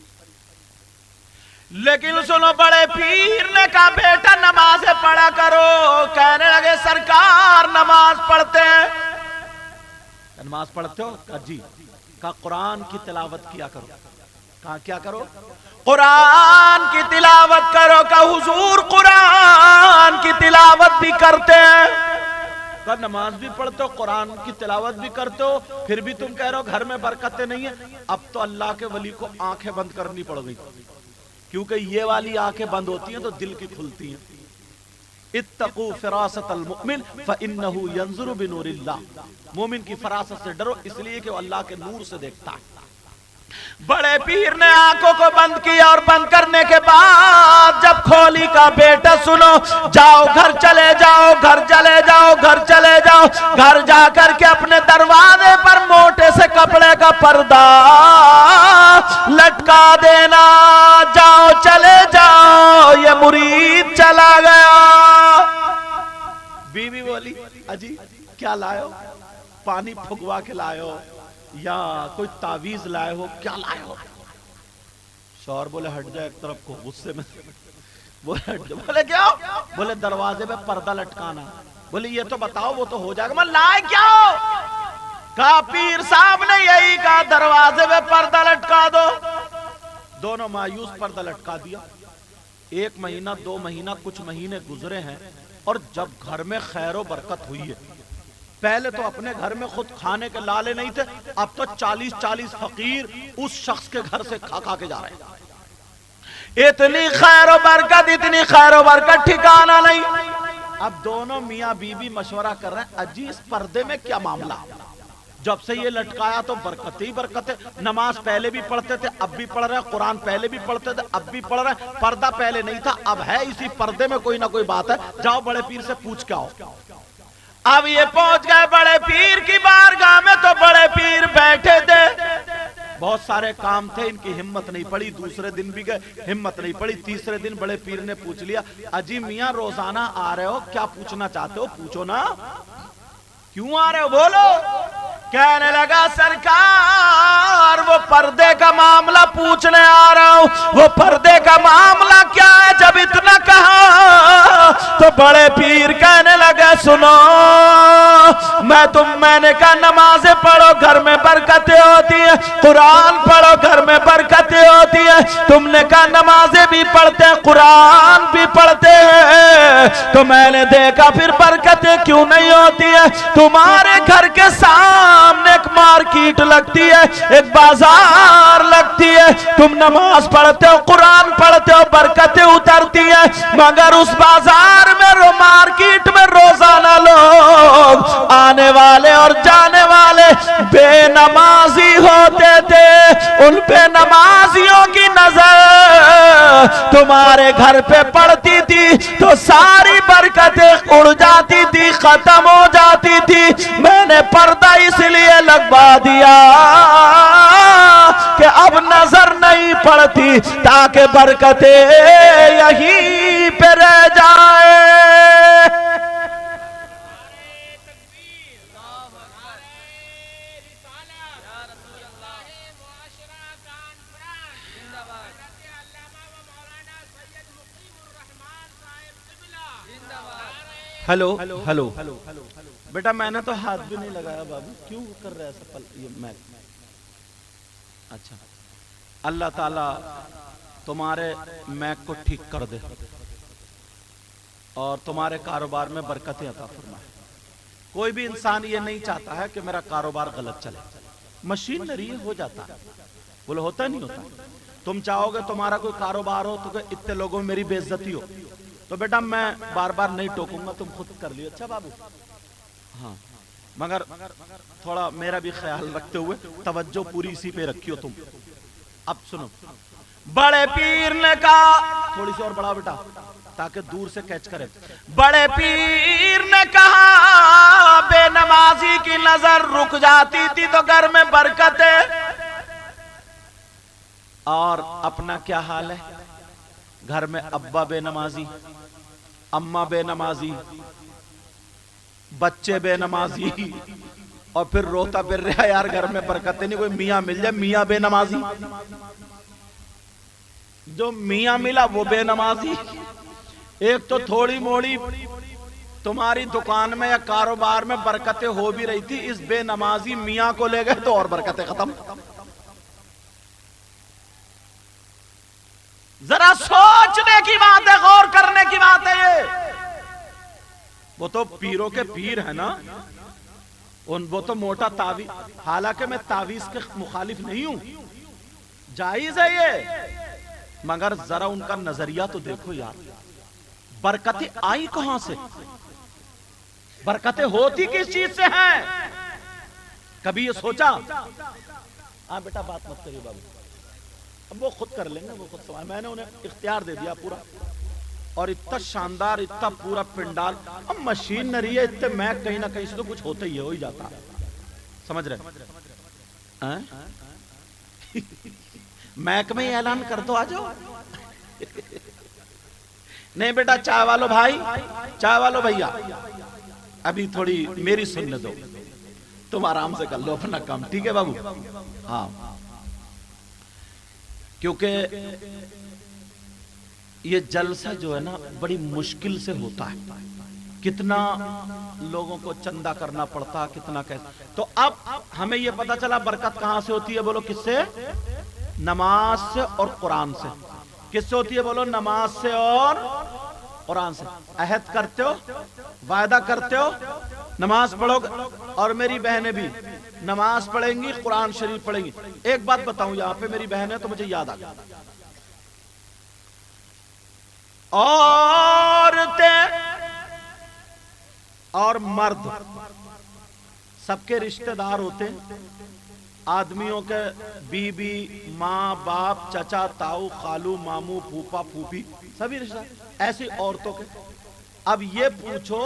لیکن سنو، بڑے پیر نے کہا بیٹا نماز پڑھا کرو، کہنے لگے سرکار نماز پڑھتے ہیں۔ نماز پڑھتے ہو؟ کہا جی۔ کہا قرآن کی تلاوت کیا کرو۔ کہا کیا کرو؟ قرآن کی تلاوت کرو۔ کہ حضور قرآن کی تلاوت بھی کرتے ہیں۔ کہا نماز بھی پڑھتے ہو، قرآن کی تلاوت بھی کرتے ہو، پھر بھی تم کہہ رہے ہو گھر میں برکتیں نہیں ہیں۔ اب تو اللہ کے ولی کو آنکھیں بند کرنی پڑ گئی، کیونکہ یہ والی آنکھیں بند ہوتی ہیں تو دل کی کھلتی ہیں۔ اتقوا فراست المؤمن فإنه ينظر بنور اللہ، مومن کی فراست سے ڈرو اس لیے کہ وہ اللہ کے نور سے دیکھتا ہے۔ بڑے پیر نے آنکھوں کو بند کیا اور بند کرنے کے بعد جب کھولی کا بیٹا سنو، جاؤ گھر چلے جاؤ، گھر چلے جاؤ، گھر چلے جاؤ، گھر جا کر کے اپنے دروازے پر موٹے سے کپڑے کا پردہ لٹکا دینا، جاؤ چلے جاؤ، یہ مرید چلا گیا۔ بیوی بولی اجی کیا لائے ہو؟ پانی پھگوا کے لائے ہو یا کوئی تعویذ لائے ہو، کیا لائے ہو؟ شوہر بولے ہٹ جائے ایک طرف کو، غصے میں بولے ہٹ جائے۔ بولے کیا؟ بولے دروازے پہ پردہ لٹکانا۔ بولے یہ تو بتاؤ وہ تو ہو جائے گا۔ میں لائے کیا ہو؟ کہا پیر صاحب نے یہی کہا دروازے پہ پردہ لٹکا دو۔ دونوں مایوس پردہ لٹکا دیا۔ ایک مہینہ، 2 مہینہ، کچھ مہینے گزرے ہیں، اور جب گھر میں خیر و برکت ہوئی ہے، پہلے تو اپنے گھر میں خود کھانے کے لالے نہیں تھے، اب تو 40 فقیر اس شخص کے گھر سے کھا کے جا رہے ہیں۔ اتنی خیر و برکت، اتنی خیر و برکت، ٹھکانہ نہیں۔ اب دونوں میاں بیوی مشورہ کر رہے ہیں اجی اس پردے میں کیا معاملہ؟ جب سے یہ لٹکایا تو برکت ہی برکت ہے، نماز پہلے بھی پڑھتے تھے اب بھی پڑھ رہے ہیں، قرآن پہلے بھی پڑھتے تھے اب بھی پڑھ رہے ہیں، پردہ پہلے نہیں تھا اب ہے، اسی پردے میں کوئی نہ کوئی بات ہے، جاؤ بڑے پیر سے پوچھ کے آؤ۔ اب یہ پہنچ گئے بڑے پیر کی بارگاہ میں، تو بڑے پیر بیٹھے تھے، بہت سارے کام تھے، ان کی ہمت نہیں پڑی، دوسرے دن بھی گئے ہمت نہیں پڑی، تیسرے دن بڑے پیر نے پوچھ لیا اجی میاں روزانہ آ رہے ہو، کیا پوچھنا چاہتے ہو پوچھو نا، کیوں آ رہے ہو بولو؟ کہنے لگا سرکار وہ پردے کا معاملہ پوچھنے آ رہا ہوں۔ وہ پردے کا معاملہ کیا ہے؟ جب اتنا کہا تو بڑے پیر کہنے لگا سنو، میں نے کہا نمازیں پڑھو گھر میں برکتیں ہوتی ہیں، قرآن پڑھو گھر میں برکتیں ہوتی ہیں، تم نے کہا نمازیں بھی پڑھتے ہیں قرآن بھی پڑھتے ہیں، تو میں نے دیکھا پھر برکتیں کیوں نہیں ہوتی ہیں؟ تمہارے گھر کے سامنے ایک مارکیٹ لگتی ہے، ایک بازار لگتی ہے، تم نماز پڑھتے ہو قرآن پڑھتے ہو برکتیں اترتی ہیں، مگر اس بازار میں مارکیٹ میں روزانہ لوگ آنے والے اور جانے والے بے نمازی ہوتے تھے، ان بے نمازیوں کی نظر تمہارے گھر پہ پڑتی تھی تو ساری برکتیں اڑ جاتی تھی، ختم ہو جاتی تھی۔ میں نے پردہ اس لیے لگوا دیا کہ اب نظر نہیں پڑتی تاکہ برکتیں یہیں پہ رہ جائے۔ ہلو ہلو بیٹا میں نے تو ہاتھ بھی نہیں لگایا بابو، کیوں کر رہا ہے سپل یہ میں؟ اچھا اللہ تعالیٰ تمہارے میک کو ٹھیک کر دے اور تمہارے کاروبار میں برکتیں عطا فرمائے۔ کوئی بھی انسان یہ نہیں چاہتا ہے کہ میرا کاروبار غلط چلے، مشینری ہو جاتا ہے، بولے ہوتا نہیں ہوتا۔ تم چاہو گے تمہارا کوئی کاروبار ہو تو کہ اتنے لوگوں میں میری بے عزتی ہو، تو بیٹا میں بار بار نہیں ٹوکوں گا، تم خود کر لیو۔ اچھا بابو ہاں، مگر تھوڑا میرا بھی خیال رکھتے ہوئے توجہ پوری اسی پہ رکھیو تم۔ اب سنو، بڑے پیر نے کہا، تھوڑی سی اور بڑھا بیٹا تاکہ دور سے کیچ کرے۔ بڑے پیر نے کہا بے نمازی کی نظر رک جاتی تھی تو گھر میں برکت ہے، اور اپنا کیا حال ہے؟ گھر میں ابا بے نمازی، اماں بے نمازی، بچے بے نمازی، اور پھر روتا پھر رہا یار گھر میں برکتیں نہیں، کوئی میاں مل جائے میاں بے نمازی، جو میاں ملا وہ بے نمازی۔ ایک تو تھوڑی موڑی تمہاری دکان میں یا کاروبار میں برکتیں ہو بھی رہی تھی، اس بے نمازی میاں کو لے گئے تو اور برکتیں ختم۔ ذرا سوچنے کی بات ہے، غور کرنے کی بات ہے یہ۔ وہ تو پیروں کے پیر ہے نا، وہ تو موٹا تعویذ، حالانکہ میں تعویذ کے مخالف نہیں ہوں، جائز ہے یہ، مگر ذرا ان کا نظریہ تو دیکھو یار، برکتیں آئی کہاں سے؟ برکتیں ہوتی کس چیز سے ہیں؟ کبھی یہ سوچا؟ ہاں بیٹا بات مت کریے بابو، اب وہ خود کر لیں گے، وہ خود سوال، میں نے انہیں اختیار دے دیا پورا، اور اتنا شاندار، اتنا پورا پنڈال، اب مشینری ہے، اتنے میں کہیں نہ کہیں سے تو کچھ ہوتا ہی ہے، ہو ہی جاتا ہے، سمجھ رہے؟ محکمہ میں اعلان کر دو، آ جاؤ۔ نہیں بیٹا چائے والو بھائی، چائے والو بھیا، ابھی تھوڑی میری سننے دو، تم آرام سے کر لو اپنا کام، ٹھیک ہے بابو؟ ہاں، کیونکہ یہ جلسہ جو ہے نا بڑی مشکل سے ہوتا ہے، کتنا لوگوں کو چندہ کرنا پڑتا ہے، کتنا کیسے، تو اب ہمیں یہ پتا چلا برکت کہاں سے ہوتی ہے، بولو کس سے؟ نماز سے اور قرآن سے۔ کس سے ہوتی ہے بولو؟ نماز سے اور قرآن سے۔ عہد کرتے ہو، وعدہ کرتے ہو، نماز پڑھو گے، اور میری بہنیں بھی نماز پڑھیں گی، قرآن شریف پڑھیں گی۔ ایک بات بتاؤں، یہاں پہ میری بہن ہے تو مجھے یاد آ گیا، عورتیں اور مرد سب کے رشتہ دار ہوتے ہیں، آدمیوں کے بیوی، ماں، باپ، چچا، تاؤ، خالو، مامو، پھوپا، پھوپھی، سبھی رشتہ دار، ایسے عورتوں کے۔ اب یہ پوچھو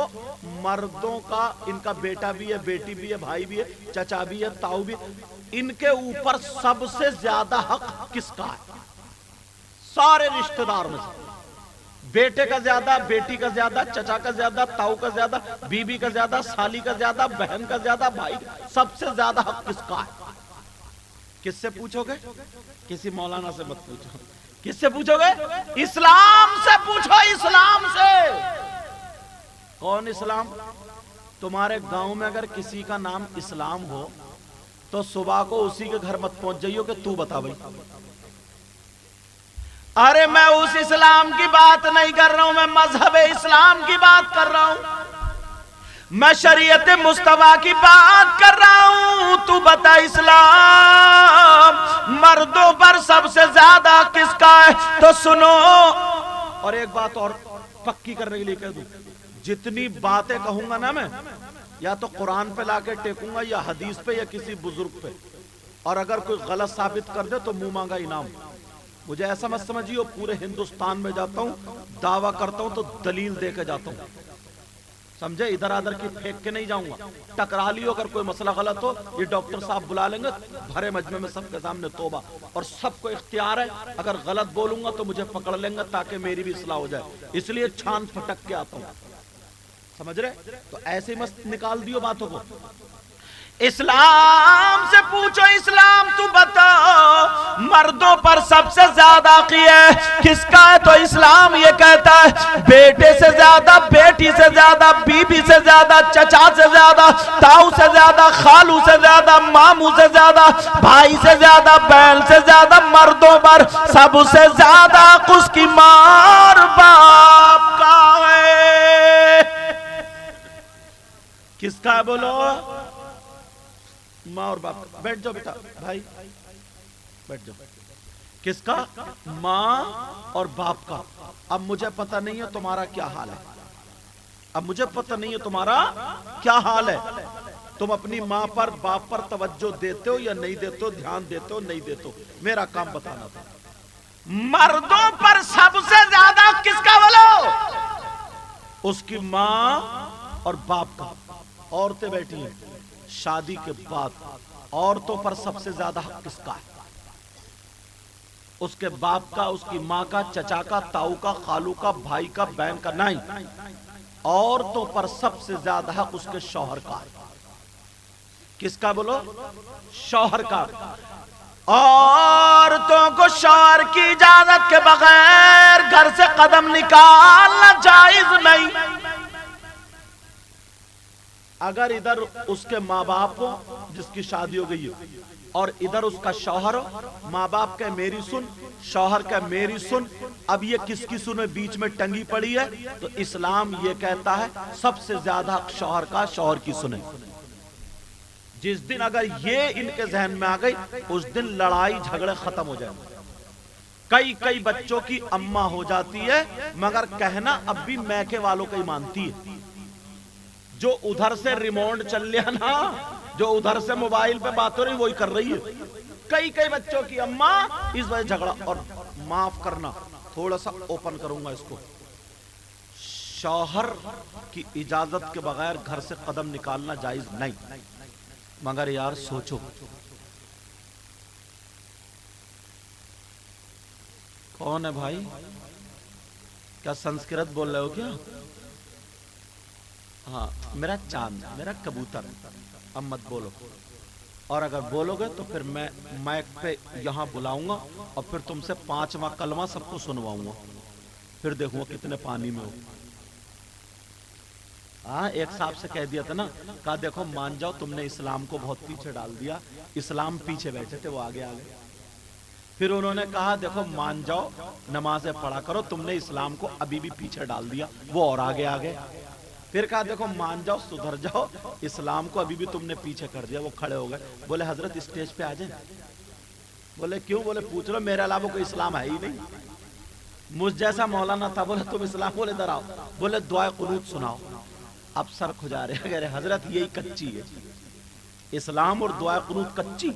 مردوں کا، ان کا بیٹا بھی ہے، بیٹی بھی ہے، بھائی بھی ہے، چچا بھی ہے، تاؤ بھی ہے، ان کے اوپر سب سے زیادہ حق کس کا ہے؟ سارے رشتہ دار میں سے بیٹے کا زیادہ، بیٹی کا زیادہ، چچا کا زیادہ، تاؤ کا زیادہ، بیوی کا زیادہ، سالی کا زیادہ، بہن کا زیادہ، بھائی، سب سے زیادہ حق کس کا ہے؟ کس سے پوچھو گے؟ کسی مولانا سے مت پوچھو، کس سے پوچھو گے؟ اسلام سے پوچھو، اسلام سے۔ کون اسلام؟ تمہارے گاؤں میں اگر کسی کا نام اسلام ہو تو صبح کو اسی کے گھر مت پہنچ جائیو کہ تو بتا بھائی۔ ارے میں اس اسلام کی بات نہیں کر رہا ہوں، میں مذہب اسلام کی بات کر رہا ہوں، میں شریعت مصطفیٰ کی بات کر رہا ہوں۔ تو بتا اسلام مردوں پر سب سے زیادہ کس کا ہے؟ تو سنو، اور ایک بات اور پکی کرنے کے لیے کہہ دوں، جتنی باتیں کہوں گا نا میں، یا تو قرآن پہ لا کے ٹیکوں گا، یا حدیث پہ، یا کسی بزرگ پہ، اور اگر کوئی غلط ثابت کر دے تو منہ مانگا انعام۔ مجھے ایسا مت سمجھیے پورے ہندوستان میں جاتا ہوں، دعویٰ کرتا ہوں تو دلیل دے کے جاتا ہوں، سمجھے؟ ادھر ادھر کی پھینک کے نہیں جاؤں گا، ٹکرا لیو اگر کوئی مسئلہ غلط ہو، یہ ڈاکٹر صاحب بلا لیں گے بھرے مجمع میں سب کے سامنے توبہ، اور سب کو اختیار ہے، اگر غلط بولوں گا تو مجھے پکڑ لیں گے تاکہ میری بھی اصلاح ہو جائے، اس لیے چھان پھٹک کے آتا ہوں، سمجھ رہے؟ تو ایسے ہی مست نکال دیو باتوں کو۔ اسلام سے پوچھو، اسلام تو بتا مردوں پر سب سے زیادہ کی ہے کس کا ہے؟ تو اسلام یہ کہتا ہے بیٹے سے زیادہ، بیٹی سے زیادہ، بیوی سے زیادہ، چچا سے زیادہ، تاؤ سے زیادہ، خالو سے زیادہ، مامو سے زیادہ، بھائی سے زیادہ، بہن سے زیادہ، مردوں پر سب سے زیادہ اس کی ماں اور باپ کا ہے۔ کس کا ہے بولو؟ ماں اور باپ کا۔ بیٹھ جاؤ بیٹا، بھائی بیٹھ جاؤ۔ کس کا؟ ماں اور باپ کا۔ اب مجھے پتہ نہیں ہے تمہارا کیا حال ہے، اب مجھے پتہ نہیں ہے تمہارا کیا حال ہے، تم اپنی ماں پر، باپ پر توجہ دیتے ہو یا نہیں دیتے ہو، دھیان دیتے ہو نہیں دیتے ہو، میرا کام بتانا تھا۔ مردوں پر سب سے زیادہ کس کا بولو؟ اس کی ماں اور باپ کا۔ عورتیں بیٹھی ہیں، شادی کے بعد عورتوں پر سب سے زیادہ حق کس کا ہے؟ اس کے باپ کا، اس کی ماں کا، چچا کا، تاؤ کا، خالو کا، بھائی کا، بہن کا نہیں. عورتوں پر سب سے زیادہ حق اس کے شوہر کا. کس کا بولو؟ شوہر کا. عورتوں کو شوہر کی اجازت کے بغیر گھر سے قدم نکالنا جائز نہیں. اگر ادھر اس کے ماں باپ ہو جس کی شادی ہو گئی ہے اور ادھر اس کا شوہر ہو، ماں باپ کا میری سن، شوہر کا میری سن، اب یہ کس کی سن بیچ میں ٹنگی پڑی ہے، تو اسلام یہ کہتا ہے سب سے زیادہ حق شوہر کا، شوہر کی سنیں. جس دن اگر یہ ان کے ذہن میں آ گئی اس دن لڑائی جھگڑے ختم ہو جائیں. کئی بچوں کی اماں ہو جاتی ہے مگر کہنا اب بھی میکے والوں کا ہی مانتی ہے. جو ادھر سے ریموٹ چل لیا نا، جو ادھر سے موبائل پہ بات ہو رہی وہی کر رہی ہے. کئی بچوں کی اماں اس وجہ جھگڑا. اور معاف کرنا تھوڑا سا اوپن کروں گا اس کو، شوہر کی اجازت کے بغیر گھر سے قدم نکالنا جائز نہیں. مگر یار سوچو، کون ہے بھائی؟ کیا سنسکرت بول رہے ہو کیا؟ ہاں، میرا چاند، میرا کبوتر. اب مت بولو، اور اگر بولو گے تو پھر میں مائک پہ یہاں بلاؤں گا اور پھر تم سے 5واں کلمہ سب کو سنواؤں گا، پھر دیکھوں گا کتنے پانی میں ہو. ہاں، ایک صاحب سے کہہ دیا تھا نا، کہا دیکھو مان جاؤ تم نے اسلام کو بہت پیچھے ڈال دیا. اسلام پیچھے بیٹھے تھے، وہ آگے آگے. پھر انہوں نے کہا دیکھو مان جاؤ نمازیں پڑھا کرو، تم نے اسلام کو ابھی بھی پیچھے ڈال دیا، وہ اور آگے آگے. پھر کہا دیکھو مان جاؤ سدھر جاؤ، اسلام کو ابھی بھی تم نے پیچھے کر دیا، وہ کھڑے ہو گئے. بولے حضرت اسٹیج پہ آ جائیں. بولے کیوں؟ بولے پوچھ لو، میرے علاوہ کوئی اسلام ہے ہی نہیں. مجھ جیسا مولانا تھا. بولے تم اسلام، بولے ادھر آؤ. بولے دعائے قنوت سناؤ. اب سر کھجا رہے ہیں، حضرت یہی کچی ہے، اسلام اور دعائے قنوت کچی.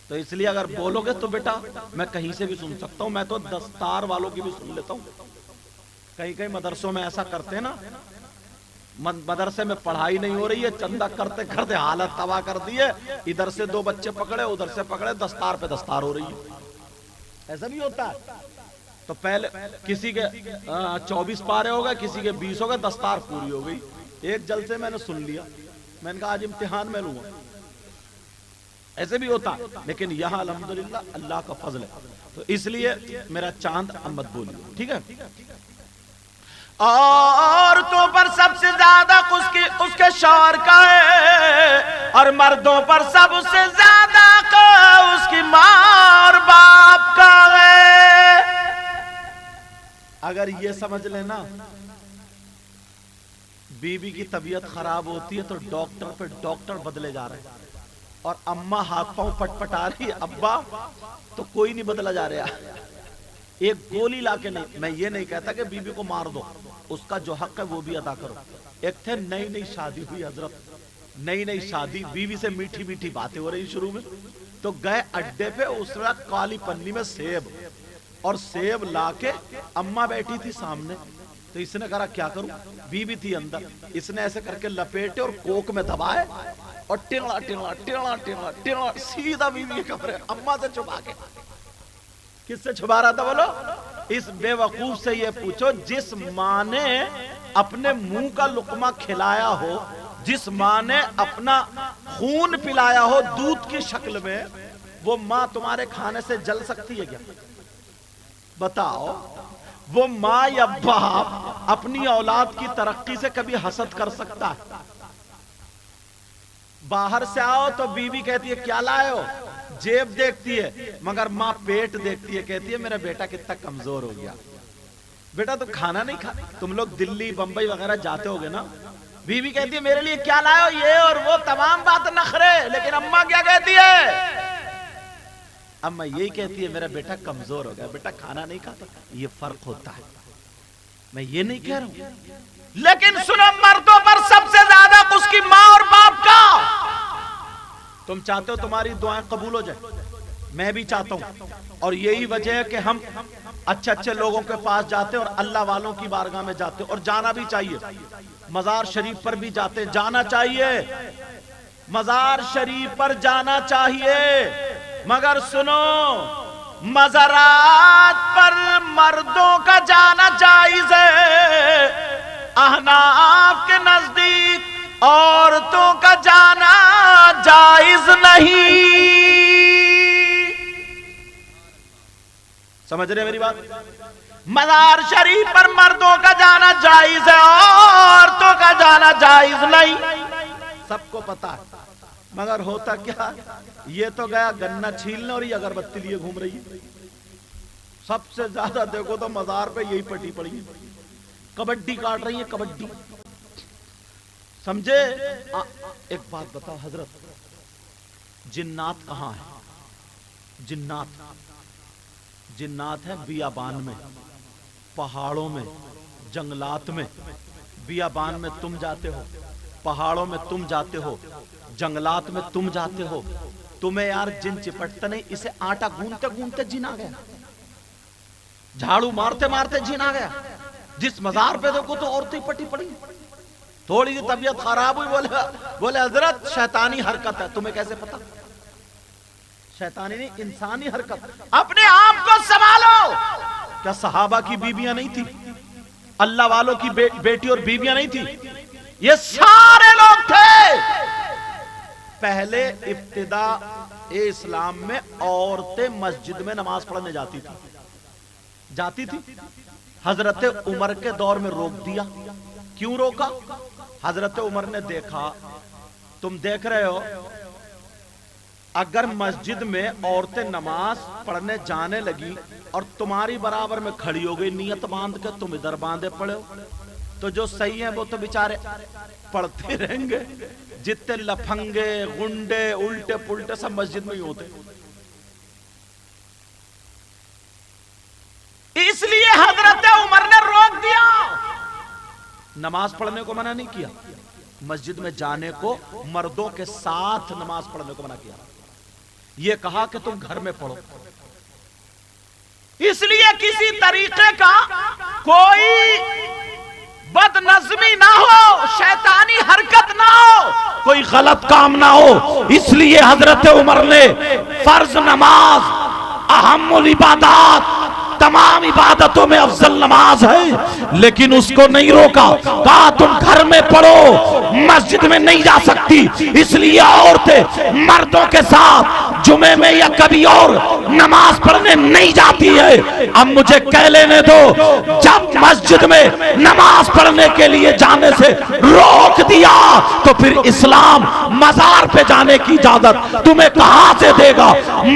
تو اس لیے اگر بولو گے تو بیٹا میں کہیں سے بھی سن سکتا ہوں. میں تو دستار والوں کی بھی سن لیتا ہوں. کئی مدرسوں میں ایسا کرتے ہیں نا، مدرسے میں پڑھائی نہیں ہو رہی ہے، چندہ کرتے کرتے حالت تباہ کر دی ہے، ادھر سے 2 بچے پکڑے ادھر سے پکڑے، دستار پہ دستار ہو رہی ہے. ایسا بھی ہوتا ہے. تو پہلے کسی کے 24 پارے ہو گئے، کسی کے 20 ہو گئے، دستار پوری ہو گئی. ایک جلسے میں نے سن لیا، میں نے کہا آج امتحان میں لوں گا. ایسے بھی ہوتا، لیکن یہاں الحمدللہ اللہ کا فضل ہے. تو اس لیے میرا چاند امت بولیے، ٹھیک ہے. عورتوں پر سب سے زیادہ اس کے شوہر کا ہے، اور مردوں پر سب سے زیادہ اس کی ماں اور باپ کا ہے. اگر یہ سمجھ لینا بیوی کی طبیعت خراب ہوتی ہے تو ڈاکٹر پہ ڈاکٹر بدلے جا رہے ہیں، اور اماں ہاتھ پاؤں پٹ پٹا رہی، ابا تو کوئی نہیں بدلا جا رہا. ایک گولی لا کے نہیں. میں یہ نہیں کہتا کہ بیوی کو مار دو، اس کا جو حق ہے وہ بھی ادا کرو. ایک تھے نئی شادی ہوئی حضرت، نئی شادی، بیوی سے میٹھی میٹھی باتیں ہو رہی شروع میں، تو گئے اڈے پہ، اس نے کالی پنی میں سیب، اور سیب لا کے اماں بیٹھی تھی سامنے. تو اس نے کہا کیا کروں، بیوی تھی اندر، اس نے ایسے کر کے لپیٹے اور کوک میں دبائے اور ٹیڑا ٹیڑا ٹیڑا ٹیڑا ٹیڑا سیدھا بیوی کے کمرے، اماں سے چھپا کے. کس سے چھپا رہا تھا بولو؟ اس بے وقوف سے یہ پوچھو جس ماں نے اپنے منہ کا لقمہ کھلایا ہو، جس ماں نے اپنا خون پلایا ہو دودھ کی شکل میں، وہ ماں تمہارے کھانے سے جل سکتی ہے کیا؟ بتاؤ. وہ ماں یا باپ اپنی اولاد کی ترقی سے کبھی حسد کر سکتا ہے؟ باہر سے آؤ تو بیوی کہتی ہے کیا لائے ہو، جیب دیکھتی ہے، مگر ماں پیٹ دیکھتی ہے، کہتی ہے میرا بیٹا کتنا کمزور ہو گیا. بیٹا تو کھانا نہیں کھا. تم لوگ دلی بمبئی وغیرہ جاتے ہوگے نا، بیوی کہتی ہے میرے لیے کیا لائے ہو، یہ اور وہ تمام بات نخرے، لیکن اماں کیا کہتی ہے؟ اماں یہی کہتی ہے میرا بیٹا کمزور ہو گیا، بیٹا کھانا نہیں کھاتا. یہ فرق ہوتا ہے، میں یہ نہیں کہہ رہا ہوں. لیکن سنو، مردوں پر سب سے زیادہ اس کی ماں اور باپ کا. تم چاہتے ہو تمہاری دعائیں قبول ہو جائیں، میں بھی چاہتا ہوں، اور یہی وجہ ہے کہ ہم اچھے لوگوں کے پاس جاتے ہیں اور اللہ والوں کی بارگاہ میں جاتے ہیں، اور جانا بھی چاہیے. مزار شریف پر بھی جاتے ہیں، جانا چاہیے، مزار شریف پر جانا چاہیے. مگر سنو، مزارات پر مردوں کا جانا جائز ہے، احناف کے نزدیک عورتوں کا جانا جائز نہیں۔ سمجھ رہے میری بات؟ مزار شریف پر مردوں کا جانا جائز ہے، عورتوں کا جانا جائز نہیں، سب کو پتا ہے۔ مگر ہوتا کیا، یہ تو گیا گنا چھیلنے اور یہ اگربتی لیے گھوم رہی ہے۔ سب سے زیادہ دیکھو تو مزار پہ یہی پٹی پڑی ہے، کبڈی کاٹ رہی ہے، کبڈی۔ سمجھے؟ ایک بات بتاؤ حضرت، جنات کہاں ہے؟ جنات ہے بیابان میں، پہاڑوں میں، جنگلات میں۔ بیابان میں تم جاتے ہو، پہاڑوں میں تم جاتے ہو، جنگلات میں تم جاتے ہو، تمہیں یار جن چپٹتا نہیں، اسے آٹا گونتے گونتے جن آ گیا، جھاڑو مارتے مارتے جن آ گیا۔ جس مزار پہ دیکھو تو عورتیں پٹی پڑی، تھوڑی سی طبیعت خراب ہوئی، بولے حضرت شیطانی حرکت ہے۔ تمہیں کیسے پتا؟ شیطانی نہیں، انسانی حرکت۔ اپنے آپ کو سنبھالو۔ کیا صحابہ کی بیویاں نہیں تھی؟ اللہ والوں کی بیٹی اور بیویاں نہیں تھی؟ یہ سارے لوگ تھے۔ پہلے ابتدا اسلام میں عورتیں مسجد میں نماز پڑھنے جاتی تھی۔ حضرت عمر کے دور میں روک دیا۔ کیوں روکا؟ حضرت عمر نے دیکھا، تم دیکھ رہے ہو اگر مسجد میں عورتیں نماز پڑھنے جانے لگی اور تمہاری برابر میں کھڑی ہو گئی نیت باندھ کے، تم ادھر باندھے پڑے ہو، تو جو صحیح ہیں وہ تو بیچارے پڑھتے رہیں گے۔ جتنے لفنگے گنڈے الٹے پلٹے سب مسجد میں ہی ہوتے۔ اس لیے حضرت عمر نے روک دیا، نماز پڑھنے کو منع نہیں کیا، مسجد میں جانے کو، مردوں کے ساتھ نماز پڑھنے کو منع کیا۔ یہ کہا کہ تم گھر میں پڑھو۔ اس لیے کسی طریقے کا کوئی بد نظمی نہ ہو، شیطانی حرکت نہ ہو، کوئی غلط کام نہ ہو۔ اس لیے حضرت عمر نے فرض نماز، اہم العبادات، تمام عبادتوں میں افضل نماز ہے، لیکن اس کو نہیں روکا، کہا تم گھر میں پڑھو، مسجد میں نہیں جا سکتی۔ اس لیے عورتیں مردوں کے ساتھ جمعے میں یا کبھی اور نماز پڑھنے نہیں جاتی ہے۔ اب مجھے کہہ لینے دو، جب مسجد میں نماز پڑھنے کے لیے جانے سے روک دیا تو پھر اسلام مزار پہ جانے کی اجازت تمہیں کہاں سے دے گا؟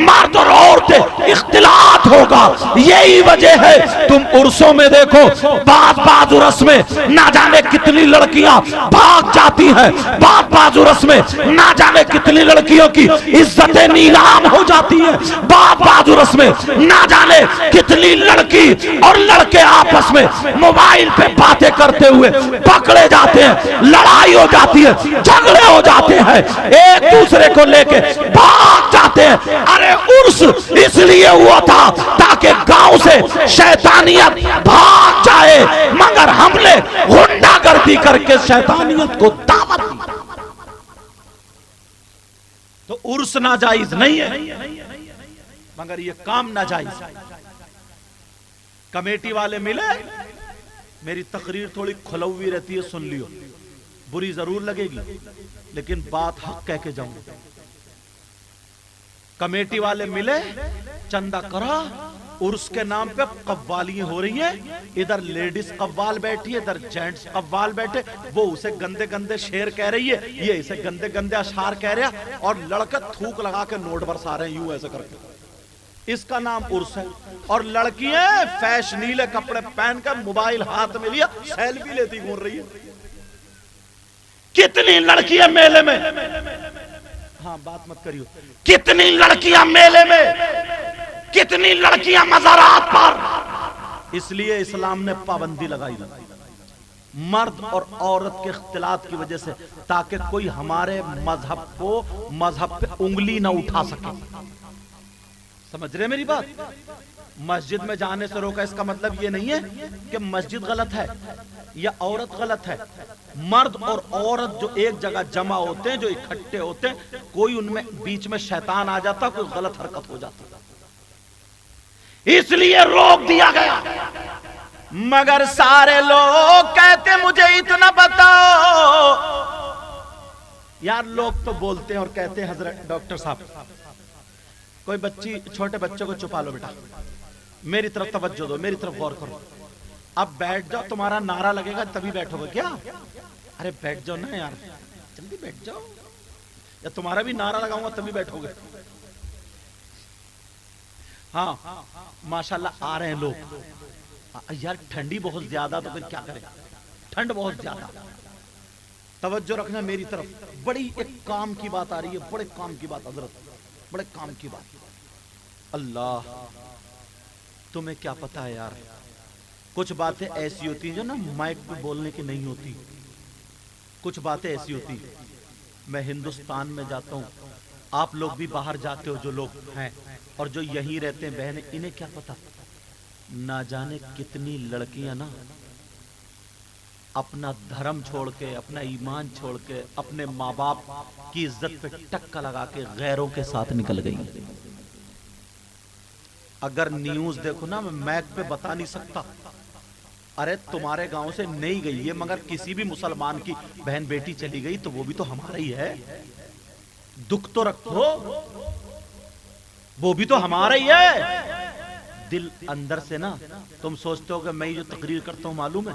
مرد اور عورتیں اختلاط ہوگا۔ یہی وجہ ہے تم عرسوں میں دیکھو، بعض عرس میں نہ جانے کتنی لڑکیاں بھاگ جاتی ہیں، بعض عرس میں نہ جانے کتنی لڑکیوں کی عزت نیلام ہو جاتی ہے، بعض عرس میں نہ جانے کتنی لڑکی اور لڑکے آپس میں موبائل پہ باتیں کرتے ہوئے پکڑے جاتے ہیں، لڑائی ہو جاتی ہے، جھگڑے ہو جاتے ہیں، ایک دوسرے کو لے کے بھاگ جاتے ہیں۔ ارے عرس اس لیے ہوا تھا تاکہ گاؤں سے شیطانیت بھاگ جائے، مگر ہم نے غنڈہ گردی کر کے شیطانیت کو دعوت دی۔ تو عرس ناجائز نہیں ہے، مگر یہ کام ناجائز۔ کمیٹی والے ملے، میری تقریر تھوڑی کھلوی رہتی ہے، سن لیو، بری ضرور لگے گی لیکن بات حق کہہ کے جاؤں۔ کمیٹی والے ملے، چندہ کرا، عرس کے نام پہ قوالیاں ہو رہی ہیں، ادھر لیڈیز قوال بیٹھی ہے، ادھر جینٹس قوال بیٹھے، وہ اسے گندے گندے شعر کہہ رہی ہے، یہ اسے گندے گندے اشعار کہہ رہا، اور لڑکے تھوک لگا کے نوٹ برسا رہے ہیں یوں ایسے کر کے۔ اس کا نام عرس ہے۔ اور لڑکیاں فیشنیلے کپڑے پہن کر موبائل ہاتھ میں لیا سیلفی لیتی گھوم رہی ہے۔ کتنی لڑکیاں میلے میں، ہاں بات مت کریو، کتنی لڑکیاں میلے میں، کتنی لڑکیاں مزارات پر۔ اس لیے اسلام نے پابندی لگائی مرد اور عورت کے اختلاط کی وجہ سے، تاکہ کوئی ہمارے مذہب پہ انگلی نہ اٹھا سکے۔ سمجھ رہے میری بات؟ مسجد میں جانے سے روکا، اس کا مطلب یہ نہیں ہے کہ مسجد غلط ہے یا عورت غلط ہے۔ مرد اور عورت جو ایک جگہ جمع ہوتے ہیں، جو اکٹھے ہوتے ہیں، کوئی ان میں بیچ میں شیطان آ جاتا، کوئی غلط حرکت ہو جاتا۔ اس لیے روک دیا گیا. مگر سارے لوگ کہتے مجھے اتنا بتاؤ. یار لوگ تو بولتے ہیں اور کہتے ہیں حضرت ڈاکٹر صاحب کوئی بچی چھوٹے بچوں کو چھپا لو بیٹا, میری طرف توجہ دو, میری طرف غور کرو, اب بیٹھ جاؤ, تمہارا نعرہ لگے گا تبھی بیٹھو گے کیا؟ ارے بیٹھ جاؤ نا یار, جلدی بیٹھ جاؤ, یا تمہارا بھی نعرہ لگاؤں گا تبھی بیٹھو گے. ہاں ماشاءاللہ آ رہے ہیں لوگ. یار ٹھنڈی بہت زیادہ تو پھر کیا کریں, ٹھنڈ بہت زیادہ. توجہ رکھنا میری طرف, بڑی ایک کام کی بات آ رہی ہے, بڑے کام کی بات حضرت, بڑے کام کی بات. اللہ تمہیں کیا پتا ہے یار, کچھ باتیں ایسی ہوتی ہیں جو نا مائک پہ بولنے کی نہیں ہوتی, کچھ باتیں ایسی ہوتی. میں ہندوستان میں جاتا ہوں, آپ لوگ بھی باہر جاتے ہو جو لوگ ہیں اور جو یہیں رہتے ہیں بہنیں, انہیں کیا پتا نہ جانے کتنی لڑکیاں نا اپنا دھرم چھوڑ کے, اپنا ایمان چھوڑ کے, اپنے ماں باپ کی عزت پہ ٹکا لگا کے غیروں کے ساتھ نکل گئی. اگر نیوز دیکھو نا, میں میک پہ بتا نہیں سکتا, ارے تمہارے گاؤں سے نہیں گئی ہے مگر کسی بھی مسلمان کی بہن بیٹی چلی گئی تو وہ بھی تو ہمارا ہی ہے. دکھ تو رکھو, وہ بھی تو ہمارا ہی ہے. دل اندر سے نا تم سوچتے ہو کہ میں جو تقریر کرتا ہوں معلوم ہے,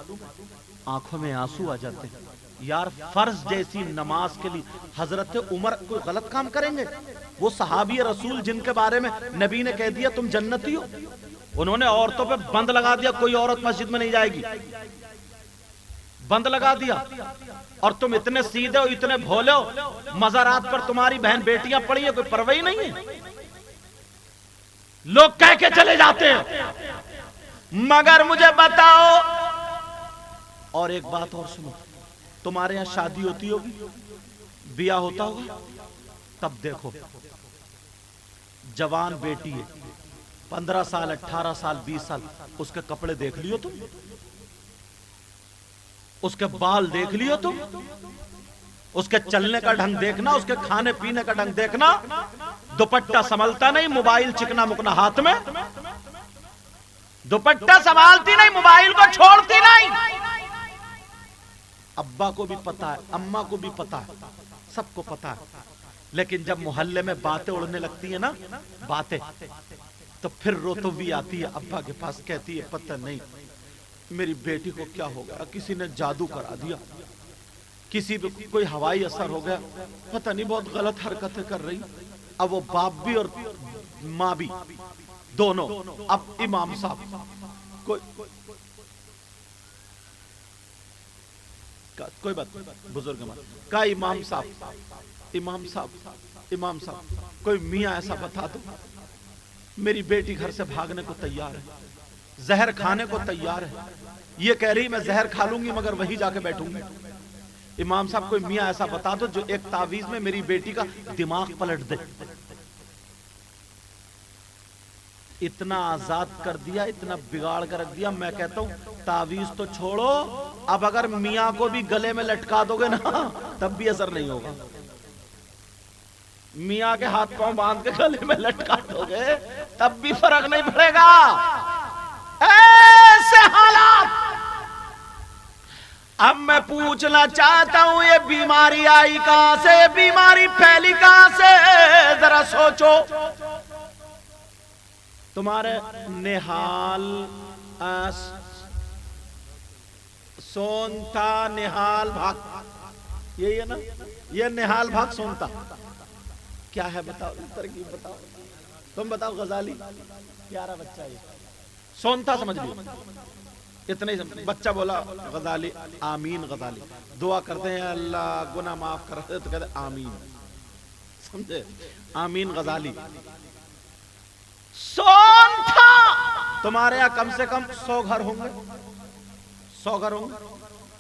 آنکھوں میں آنسو آ جاتے ہیں. یار فرض جیسی نماز کے لیے حضرت عمر کوئی غلط کام کریں گے؟ وہ صحابی رسول جن کے بارے میں نبی نے کہہ دیا تم جنتی ہو, انہوں نے عورتوں پہ بند لگا دیا, کوئی عورت مسجد میں نہیں جائے گی, بند لگا دیا. اور تم اتنے سیدھے ہو, اتنے بھولے ہو, مزارات پر تمہاری بہن بیٹیاں پڑی ہیں, کوئی پرواہی نہیں ہے, لوگ کہہ کے چلے جاتے ہیں. مگر مجھے بتاؤ, اور ایک بات اور سنو, تمہارے یہاں شادی ہوتی ہوگی, بیاہ ہوتا ہوگا, تب دیکھو جوان بیٹی ہے 15 سال 18 سال 20 سال, اس کے کپڑے دیکھ لیو تم, اس کے بال دیکھ لیو تم, اس کے چلنے کا ڈھنگ دیکھنا, اس کے کھانے پینے کا ڈھنگ دیکھنا. دوپٹہ سنبھلتا نہیں, موبائل چکنا مکنا ہاتھ میں, دوپٹہ سنبھالتی نہیں, موبائل کو چھوڑتی نہیں. ابا کو بھی پتا ہے, اماں کو بھی پتا ہے, سب کو پتا ہے. لیکن جب محلے میں باتیں اڑنے لگتی ہیں نا, باتیں, تو پھر روتو بھی آتی ہے ابا کے پاس, کہتی ہے پتہ نہیں میری بیٹی کو کیا ہو گیا, کسی نے جادو کرا دیا, کسی پہ کوئی ہوائی اثر ہو گیا, پتہ نہیں بہت غلط حرکتیں کر رہی. اب وہ باپ بھی اور ماں بھی دونوں, اب امام صاحب کوئی بات بزرگ کا امام صاحب کوئی میاں ایسا بتا دو, میری بیٹی گھر سے بھاگنے کو تیار ہے, زہر کھانے کو تیار ہے, یہ کہہ رہی میں زہر کھا لوں گی مگر وہی جا کے بیٹھوں گی. امام صاحب کوئی میاں ایسا بتا دو جو ایک تعویذ میں میری بیٹی کا دماغ پلٹ دے. اتنا آزاد کر دیا, اتنا بگاڑ کر رکھ دیا. میں کہتا ہوں تعویذ تو چھوڑو, اب اگر میاں کو بھی گلے میں لٹکا دو گے نا تب بھی اثر نہیں ہوگا. میاں کے ہاتھ پاؤں باندھ کے گلے میں لٹکا دو گے تب بھی فرق نہیں پڑے گا. ایسے حالات. اب میں پوچھنا چاہتا ہوں یہ بیماری آئی کہاں سے, بیماری پھیلی کہاں سے, ذرا سوچو. تمہارے نہال سونتا نہال بھاگ یہی ہے نا, یہ نہال بھاگ سونتا کیا ہے بتاؤ, ترکیب بتاؤ, تم بتاؤ. غزالی پیارا بچہ ہے, سونتا سمجھ لیو, اتنا ہی بچہ بولا غزالی, آمین غزالی, دعا کرتے ہیں اللہ گناہ معاف کر دے تو کہتے ہیں آمین, سمجھے, آمین غزالی. سونتا تمہارے یہاں کم سے کم 100 گھر ہوں گے, 100 گھر ہوں گے.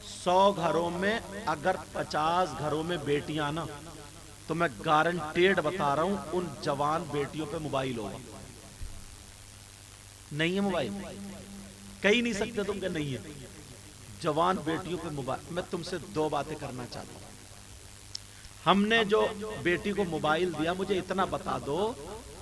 100 گھروں میں اگر 50 گھروں میں بیٹیاں نا, تو میں گارنٹیڈ بتا رہا ہوں ان جوان بیٹیوں پہ موبائل ہوگا. نہیں ہے موبائل, کہی نہیں سکتے تم کہ نہیں ہے. جوان بیٹیوں پہ موبائل. میں تم سے 2 باتیں کرنا چاہتا ہوں. ہم نے جو بیٹی کو موبائل دیا, مجھے اتنا بتا دو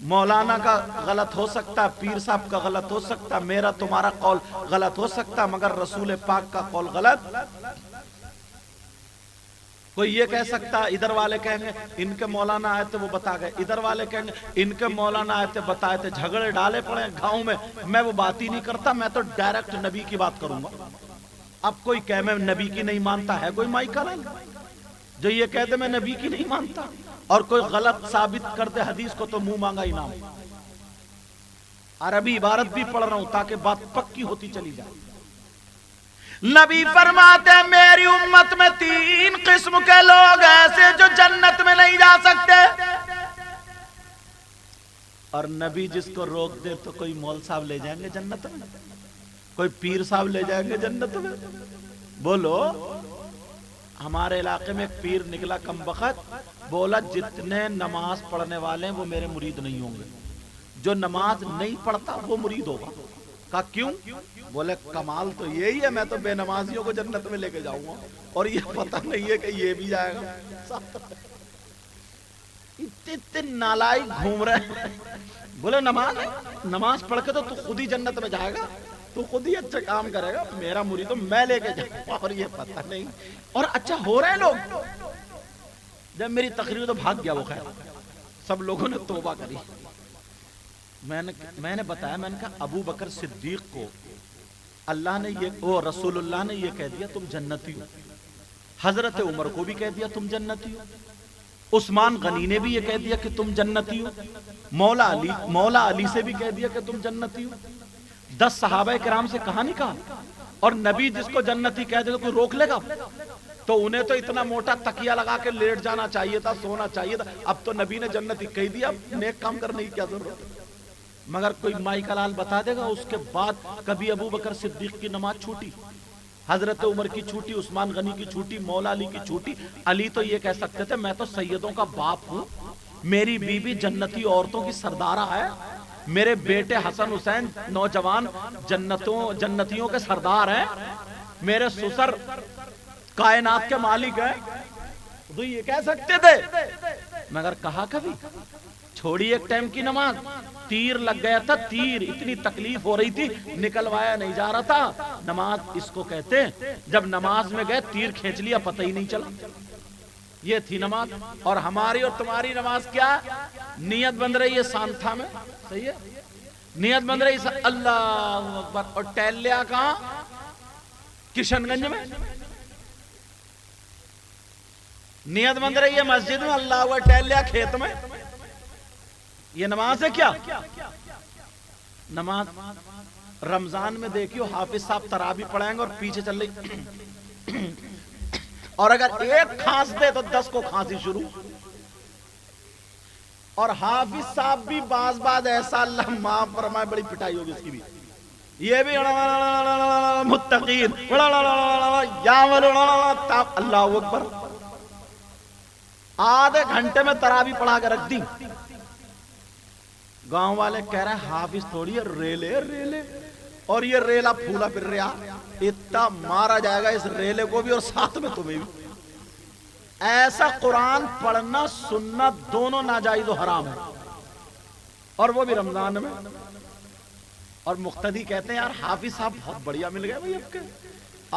مولانا کا غلط ہو سکتا، پیر صاحب کا غلط ہو سکتا، میرا تمہارا قول غلط ہو سکتا، مگر رسول پاک کا قول غلط۔ کوئی یہ کہہ سکتا، ادھر والے کہیں گے ان کے مولانا آئے تھے وہ بتا گئے، ادھر والے کہیں گے ان کے مولانا آئے تھے بتائے تھے، جھگڑے ڈالے پڑے گاؤں میں وہ بات ہی نہیں کرتا، میں تو ڈائریکٹ نبی کی بات کروں گا۔ اب کوئی کہے میں نبی کی نہیں مانتا، ہے کوئی مائی کا لائن جو یہ کہتے میں نبی کی نہیں مانتا، اور کوئی غلط ثابت کر دے حدیث کو تو منہ مانگا انعام۔ عربی عبارت بھی پڑھ رہا ہوں تاکہ بات پکی ہوتی چلی جائے۔ نبی فرماتے ہیں میری امت میں 3 قسم کے لوگ ایسے جو جنت میں نہیں جا سکتے، اور نبی جس کو روک دے تو کوئی مول صاحب لے جائیں گے جنت میں، کوئی پیر صاحب لے جائیں گے جنت میں؟ بولو۔ ہمارے علاقے میں ایک پیر نکلا کم بخت، بولا جتنے نماز پڑھنے والے ہیں وہ میرے مرید نہیں ہوں گے، جو نماز نہیں پڑھتا وہ مرید ہوگا۔ کہا کیوں؟ بولے کمال تو یہی ہے، میں تو بے نمازیوں کو جنت میں لے کے جاؤں گا، اور یہ پتہ نہیں ہے کہ یہ بھی جائے گا۔ اتنے نالائق گھوم رہے ہیں۔ بولے نماز پڑھ کے تو خود ہی جنت میں جائے گا، تو خود ہی اچھا کام کرے گا، میرا مرید تو میں لے کے جاؤں گا، اور یہ پتہ نہیں۔ اور اچھا ہو رہے ہیں لوگ۔ جب میری تقریر تو بھاگ گیا وہ، خیر سب لوگوں نے توبہ کری۔ میں نے بتایا، میں نے کہا ابو بکر صدیق کو اللہ نے رسول اللہ نے یہ کہہ دیا تم جنتی ہو، حضرت عمر کو بھی کہہ دیا تم جنتی ہو، عثمان غنی نے بھی یہ کہہ دیا کہ تم جنتی ہو، مولا علی سے بھی کہہ دیا کہ تم جنتی ہو، 10 صحابہ کرام سے کہا نہیں کہا، اور نبی جس کو جنتی کہہ دے تو کوئی روک لے گا؟ تو انہیں تو اتنا موٹا تکیہ لگا کے لیٹ جانا چاہیے تھا، سونا چاہیے تھا، اب تو نبی نے جنتی کہہ دیا، اب نیک کام کرنے کی کیا ضرورت ہے؟ مگر کوئی مائی کا لال بتا دے گا اس کے بعد کبھی ابو بکر صدیق کی نماز چھوٹی، حضرت عمر کی چھوٹی، عثمان غنی کی چھوٹی، مولا علی کی چھوٹی؟ علی تو یہ کہہ سکتے تھے میں تو سیدوں کا باپ ہوں، میری بیوی جنتی عورتوں کی سردارہ ہے، میرے بیٹے حسن حسین نوجوان جنتیوں کے سردار ہیں، میرے سسر کائنات کے مالک ہیں، تو یہ کہہ سکتے تھے۔ مگر کہا کبھی؟ چھوڑی ایک ٹائم کی نماز، تیر لگ گیا تھا، تیر اتنی تکلیف ہو رہی تھی، نکلوایا نہیں جا رہا تھا، نماز اس کو کہتے ہیں۔ جب نماز میں گئے تیر کھینچ لیا، پتہ ہی نہیں چلا، یہ تھی نماز۔ اور ہماری اور تمہاری نماز کیا؟ نیت بن رہی ہے سانتھا میں، صحیح ہے، نیت بن رہی ہے اللہ اکبر، اور ٹہلیا کہاں؟ کشن گنج میں۔ نیت بن رہی ہے مسجد میں، اللہ اکبر، ٹہلیا کھیت میں۔ یہ نماز ہے کیا؟ نماز رمضان میں دیکھیو حافظ صاحب تراویح پڑھائیں گے اور پیچھے چل رہی، اور اگر ایک کھانس دے تو 10 کو کھانسی شروع، اور حافظ صاحب بھی بعض ایسا، اللہ معاف فرمائے، بڑی پٹائی ہوگی اس کی بھی، یہ بھی متقین اللہ اکبر، آدھے گھنٹے میں تراویح پڑھا کے رکھ دی۔ گاؤں والے کہہ رہے ہیں حافظ تھوڑی ہے، ریلے، اور یہ ریلا پھولا پھر رہا، اتنا مارا جائے گا اس ریلے کو بھی اور ساتھ میں تمہیں بھی۔ ایسا قرآن پڑھنا سننا دونوں ناجائز و حرام ہے، اور وہ بھی رمضان میں۔ اور مقتدی کہتے ہیں یار حافظ صاحب بہت بڑھیا مل گئے بھائی، اب کے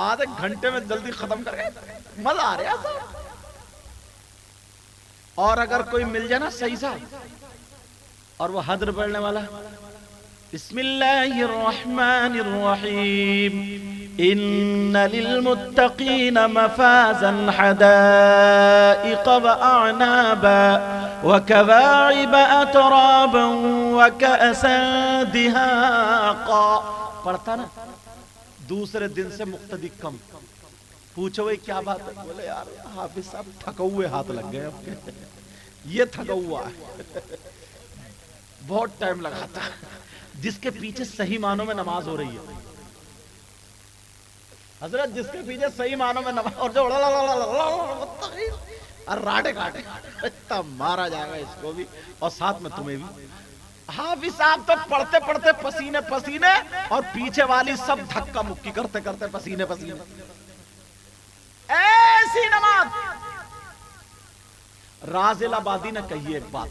آدھے گھنٹے میں جلدی ختم کر گئے، مزہ آ رہا صاحب۔ اور اگر کوئی مل جائے نا صحیح صاحب، اور وہ حضر پڑھنے والا، بسم اللہ الرحمن الرحیم، ان للمتقین مفازا حدائق واعنابا وکواعب اترابا وکأسا دہاقا۔ پڑھتا نا، دوسرے دن سے مقتدی کم، پوچھو بھئی کیا بات ہے؟ بولے یار حافظ صاحب تھکے ہوئے ہاتھ لگ گئے، یہ تھکا ہوا ہے، بہت ٹائم لگا تھا۔ جس کے پیچھے صحیح معنوں میں نماز ہو رہی ہے حضرت، جس کے پیچھے صحیح معنوں میں نماز، اور جو راٹے کاٹے، اتنا مارا جائے گا اس کو بھی اور ساتھ میں تمہیں بھی۔ حافظ صاحب تو پڑھتے پڑھتے پسینے پسینے، اور پیچھے والی سب دھکا مکی کرتے کرتے پسینے پسینے۔ ایسی نماز۔ رازل آبادی نے کہی ایک بات،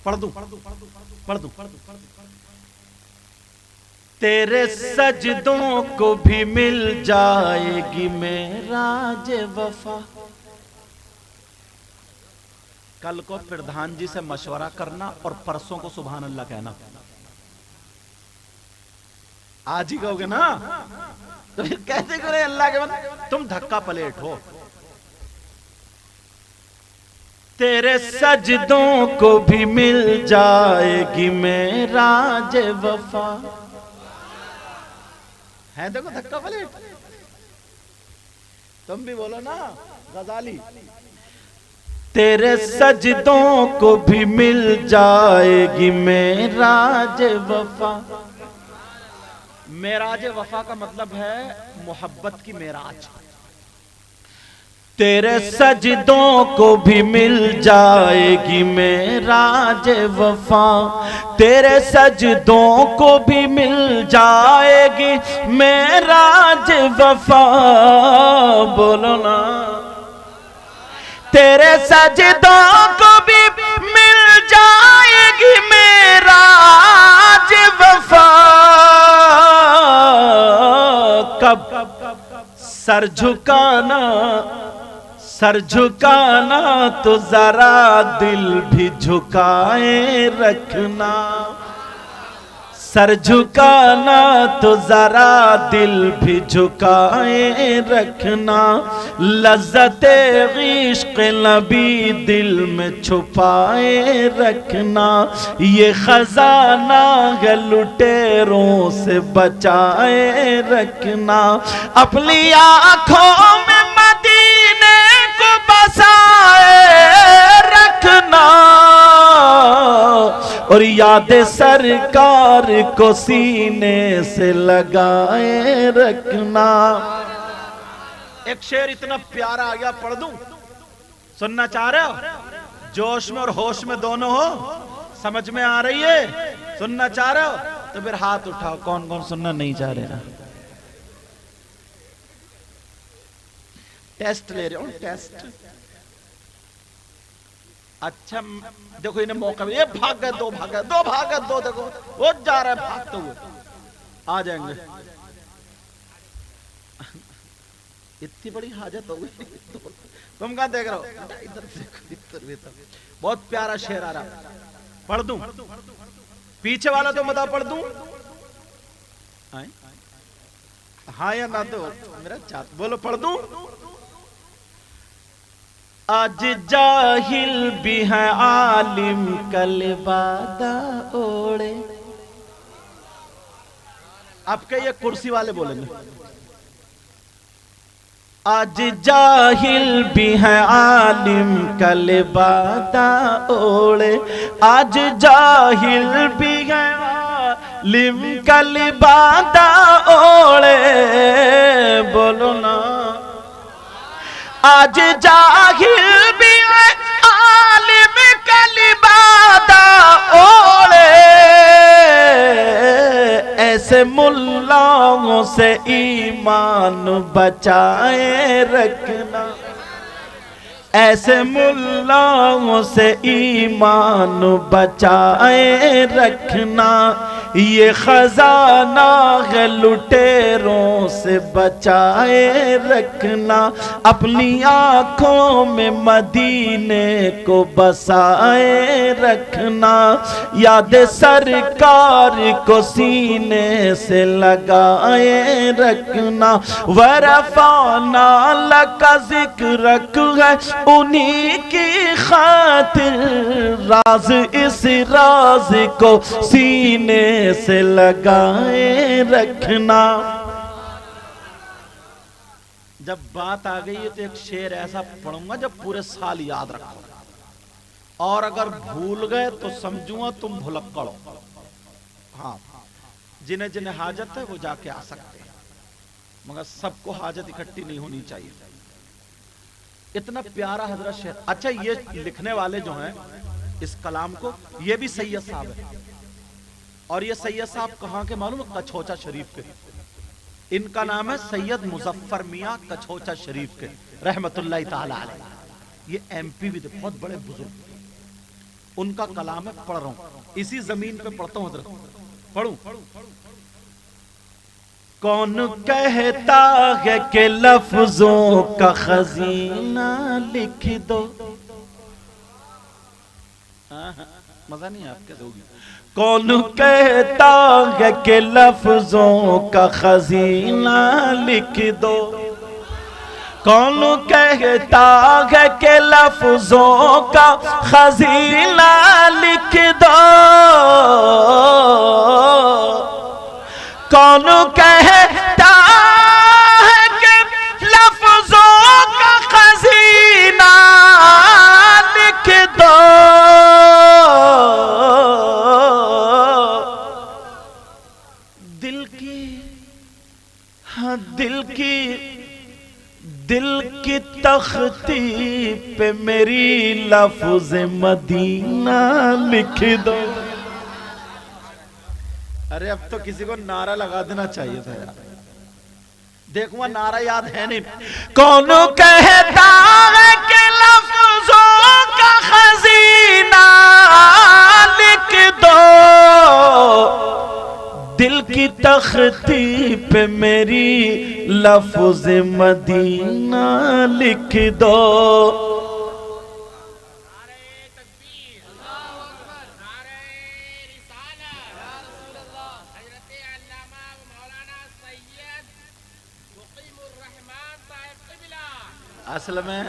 پڑھ دوں تیرے سجدوں کو بھی مل جائے گی معراج وفا. کل کو پردھان جی سے مشورہ کرنا اور پرسوں کو سبحان اللہ کہنا. آج ہی کہو گے نا تو پھر کہتے کرے اللہ کے بندے تم دھکا پلیٹ ہو. تیرے سجدوں کو بھی مل جائے گی معراج وفا. ہے دیکھو دھکا پلیٹ. تم بھی بولو نا غزالی. تیرے سجدوں کو بھی مل جائے گی معراج وفا. معراج وفا کا مطلب ہے محبت کی معراج. تیرے سجدوں کو بھی مل جائے گی معراج وفا. تیرے سجدوں کو بھی مل جائے گی معراج وفا. بولو نا تیرے سجدوں کو بھی مل جائے گی معراج وفا. کب سر جھکانا تو ذرا دل بھی جھکائے رکھنا. سر جھکانا تو ذرا دل بھی جھکائے رکھنا. لذت عشق نبی دل میں چھپائے رکھنا. یہ خزانہ ہے لٹیروں سے بچائے رکھنا. اپنی آنکھوں میں مدینے کو بسائے رکھنا. اور یاد سرکار کو سینے سے لگائے رکھنا. ایک شعر اتنا پیارا آ گیا پڑھ دوں. سننا چاہ رہے ہو؟ جوش میں اور ہوش میں دونوں ہو. سمجھ میں آ رہی ہے؟ سننا چاہ رہے ہو تو پھر ہاتھ اٹھاؤ. کون کون سننا نہیں چاہ رہے نا؟ ٹیسٹ لے رہے ہوں ٹیسٹ. اچھا دیکھو انہیں موقع ملے. یہ بھاگ گئے دو. دیکھو وہ جا رہا ہے بھاگتے ہوئے. آ جائیں گے. اتنی بڑی حاجت ہو گئی. تم کہاں دیکھ رہے ہو؟ ادھر. بہت پیارا شعر آ رہا. پڑھ دوں؟ پیچھے والا تو مدعا پڑھ دوں. ہاں یا نہ دو میرا چاہت. بولو پڑھ دوں. آج جاہل بھی ہے عالم کل بادہ اوڑے. اب کہ یہ کرسی والے بولیں گے. آج جاہل بھی ہے عالم کل بادہ اوڑے. آج جاہل بھی ہے عالم کل بادہ اوڑے. بولو نا آج جاہل بھی ہے عالم کل بادہ اوڑے. ایسے ملاؤں سے ایمان بچائے رکھنا. ایسے ملاؤں سے ایمان بچائے رکھنا. یہ خزانہ ہے لٹیروں سے بچائے رکھنا. اپنی آنکھوں میں مدینے کو بسائے رکھنا. یاد سرکار کو سینے سے لگائے رکھنا. ورفعنا لک ذکرک ہے انہی کی خاطر. راز اس راز کو سینے سے لگائے رکھنا. جب بات آ گئی ہے تو ایک شعر ایسا پڑھوں گا جب پورے سال یاد رکھو. اور اگر بھول گئے تو سمجھوں گا تم بھلکڑ ہو. ہاں جنہیں جنہیں حاجت ہے وہ جا کے آ سکتے ہیں مگر سب کو حاجت اکٹھی نہیں ہونی چاہیے. اتنا پیارا حضرت شعر. اچھا یہ لکھنے والے جو ہیں اس کلام کو یہ بھی سید صاحب ہے. اور یہ سید صاحب کہاں کے معلوم ہے؟ کچھوچا شریف کے. ان کا نام ہے سید مظفر میاں کچھوچا شریف کے رحمت اللہ تعالی علیہ. یہ ایم پی بھی تھے بہت بڑے بزرگ. ان کا کلام ہے، پڑھ رہا ہوں، اسی زمین پہ پڑھتا ہوں حضرت، پڑھوں۔ کون کہتا ہے کہ لفظوں کا خزینہ لکھ دو، مزہ نہیں آپ کیسے ہوگی؟ کون کہتا ہے کہ لفظوں کا خزینہ لکھ دو، کون کہتا ہے کہ لفظوں کا خزینہ لکھ دو، کون کہتا ہے کہ لفظوں کا خزینہ لکھ دو، دل کی تختی پہ میری لفظ مدینہ لکھ دو۔ ارے اب تو کسی کو نعرہ لگا دینا چاہیے تھا یار، دیکھو نعرہ یاد ہے نہیں۔ کون کہتا ہے کہ لفظوں کا خزینہ لکھ دو، دل کی تختی پہ میری لفظ مدینہ لکھ دو۔ اصل میں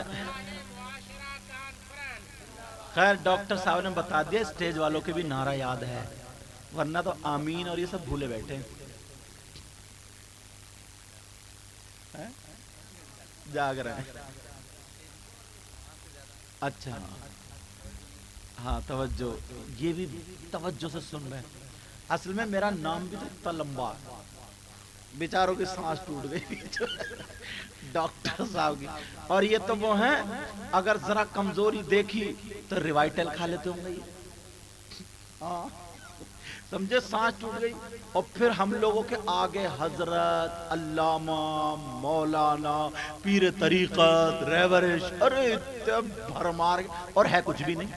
خیر ڈاکٹر صاحب نے بتا دیا، اسٹیج والوں کے بھی نعرہ یاد ہے، ورنہ تو آمین اور یہ سب بھولے بیٹھے جاگ رہے ہیں۔ اچھا ہاں توجہ، یہ بھی توجہ سے سن رہے ہیں۔ اصل میں میرا نام بھی تو اتنا لمبا، بیچاروں کی سانس ٹوٹ گئی ڈاکٹر صاحب کی، اور یہ تو وہ ہیں اگر ذرا کمزوری دیکھی تو ریوائٹل کھا لیتے ہوں گے، سمجھے، سانس ٹوٹ گئی۔ اور پھر ہم لوگوں کے آگے حضرت، علامہ، مولانا، پیر طریقت، ریورش، ارے بھرمار، اور ہے کچھ بھی نہیں،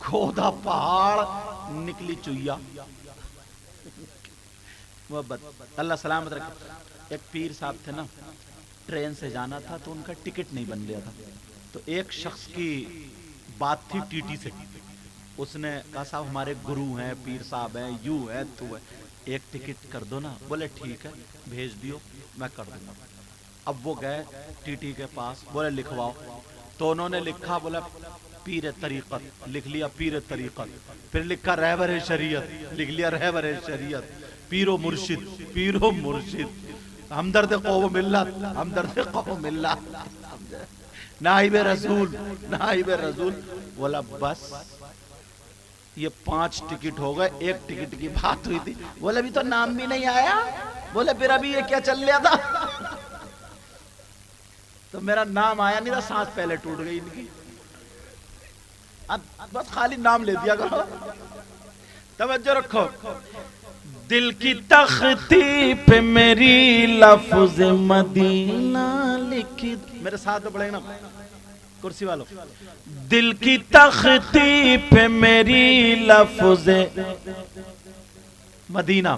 کھودا پہاڑ نکلی چویا، محبت اللہ سلامت رکھے۔ ایک پیر صاحب تھے نا، ٹرین سے جانا تھا تو ان کا ٹکٹ نہیں بن گیا تھا، تو ایک شخص کی بات تھی ٹی ٹی سے، اس نے کہا صاحب ہمارے گرو ہیں، پیر صاحب ہیں، یوں ہے تو ہے، ایک ٹکٹ کر دو نا۔ بولے ٹھیک ہے بھیج دیو میں کر دوں گا۔ اب وہ گئے ٹی ٹی کے پاس، بولے لکھواؤ، تو انہوں نے لکھا، بولا پیر طریقت، لکھ لیا پیر طریقت، پھر لکھا رہبر شریعت، لکھ لیا رہبر شریعت، پیر و مرشد، پیر و مرشد، ہمدرد قوم ملت، ہمدرد قوم ملت، نائب رسول، نائب رسول۔ بولا بس یہ 5 ٹکٹ ہو گئے، ایک ٹکٹ کی بات ہوئی تھی۔ بولے ابھی تو نام بھی نہیں آیا۔ بولے پھر ابھی یہ کیا چل رہا تھا؟ تو میرا نام آیا نہیں تھا، سانس پہلے ٹوٹ گئی ان کی، اب بس خالی نام لے دیا کرو۔ توجہ رکھو، دل کی تختی پہ میری لفظ مدینہ لکھ، میرے ساتھ پڑھیں نا کرسی والوں، دل کی تختی پہ میری لفظ مدینہ،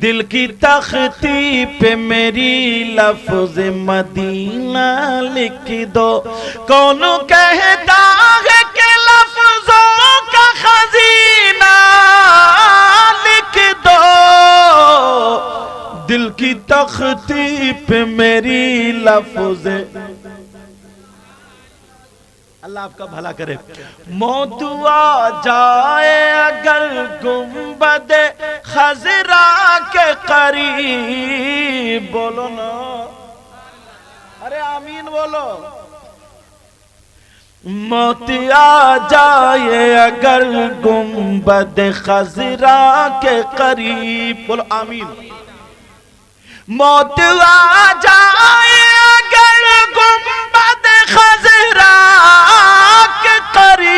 دل کی تختی پہ میری لفظ مدینہ لکھ دو، کون کہتا ہے کہ لفظوں کا خزینہ لکھ دو، دل کی تختی پہ میری لفظ، اللہ آپ کا بھلا کرے۔ موت آ جائے اگر گنبد خضرا کے قریب، بولو نا، ارے آمین بولو، موت آ جائے اگر گنبد خضرا کے قریب، بولو آمین، موت آ جائے اگر گنبد خضرا کے قریب،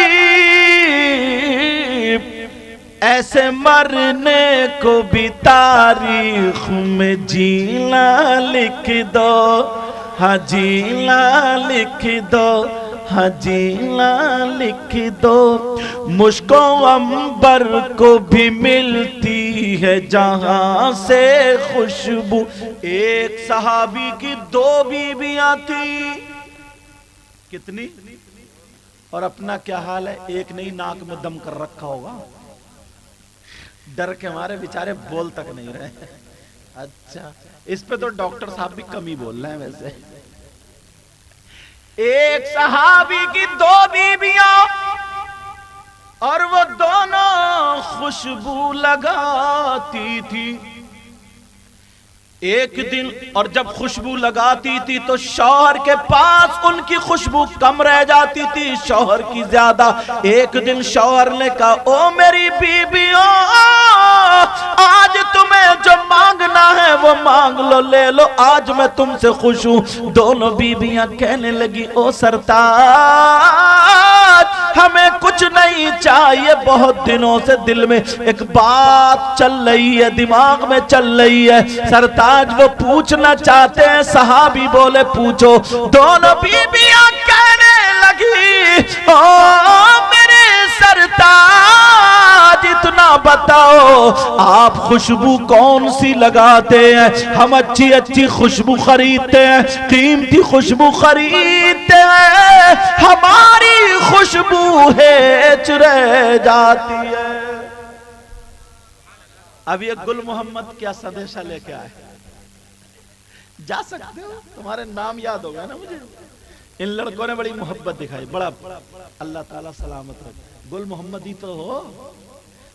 ایسے مرنے کو بھی تاریخ میں جینا لکھ دو، ہاں جینا لکھ دو، حجینا لکھ دو مشک و عنبر کو بھی ملتی ہے جہاں سے خوشبو. ایک صحابی کی 2 بیویاں تھی. کتنی؟ اور اپنا کیا حال ہے؟ ایک نہیں ناک میں دم کر رکھا ہوگا, ڈر کے ہمارے بیچارے بول تک نہیں رہے. اچھا اس پہ تو ڈاکٹر صاحب بھی کم ہی بول رہے ہیں ویسے. ایک صحابی کی 2 بیویاں اور وہ دونوں خوشبو لگاتی تھی. ایک دن اور جب خوشبو لگاتی تھی تو شوہر کے پاس ان کی خوشبو کم رہ جاتی تھی, شوہر کی زیادہ. ایک دن شوہر نے کہا او میری بیویوں, آج تمہیں جو مانگنا ہے وہ مانگ لو, لے لو, آج میں تم سے خوش ہوں. دونوں بیویاں کہنے لگی او سرتاج ہمیں کچھ نہیں چاہیے, بہت دنوں سے دل میں ایک بات چل رہی ہے, دماغ میں چل رہی ہے. سرتاج وہ پوچھنا چاہتے ہیں. صحابی بولے پوچھو. دونوں بیویاں کہنے لگی او میرے سرتاج اتنا بتاؤ آپ خوشبو کون سی لگاتے ہیں؟ ہم اچھی اچھی خوشبو خریدتے ہیں, قیمتی خوشبو خریدتے ہیں, ہماری خوشبو ہیچ رہ جاتی ہے. اب یہ گل محمد کیا سندیشہ لے کے آئے؟ جا سکتے ہو, تمہارے نام یاد ہوگا نا مجھے. ان لڑکوں نے بڑی محبت دکھائی, بڑا اللہ تعالیٰ سلامت رکھے. گل محمد ہی تو ہو,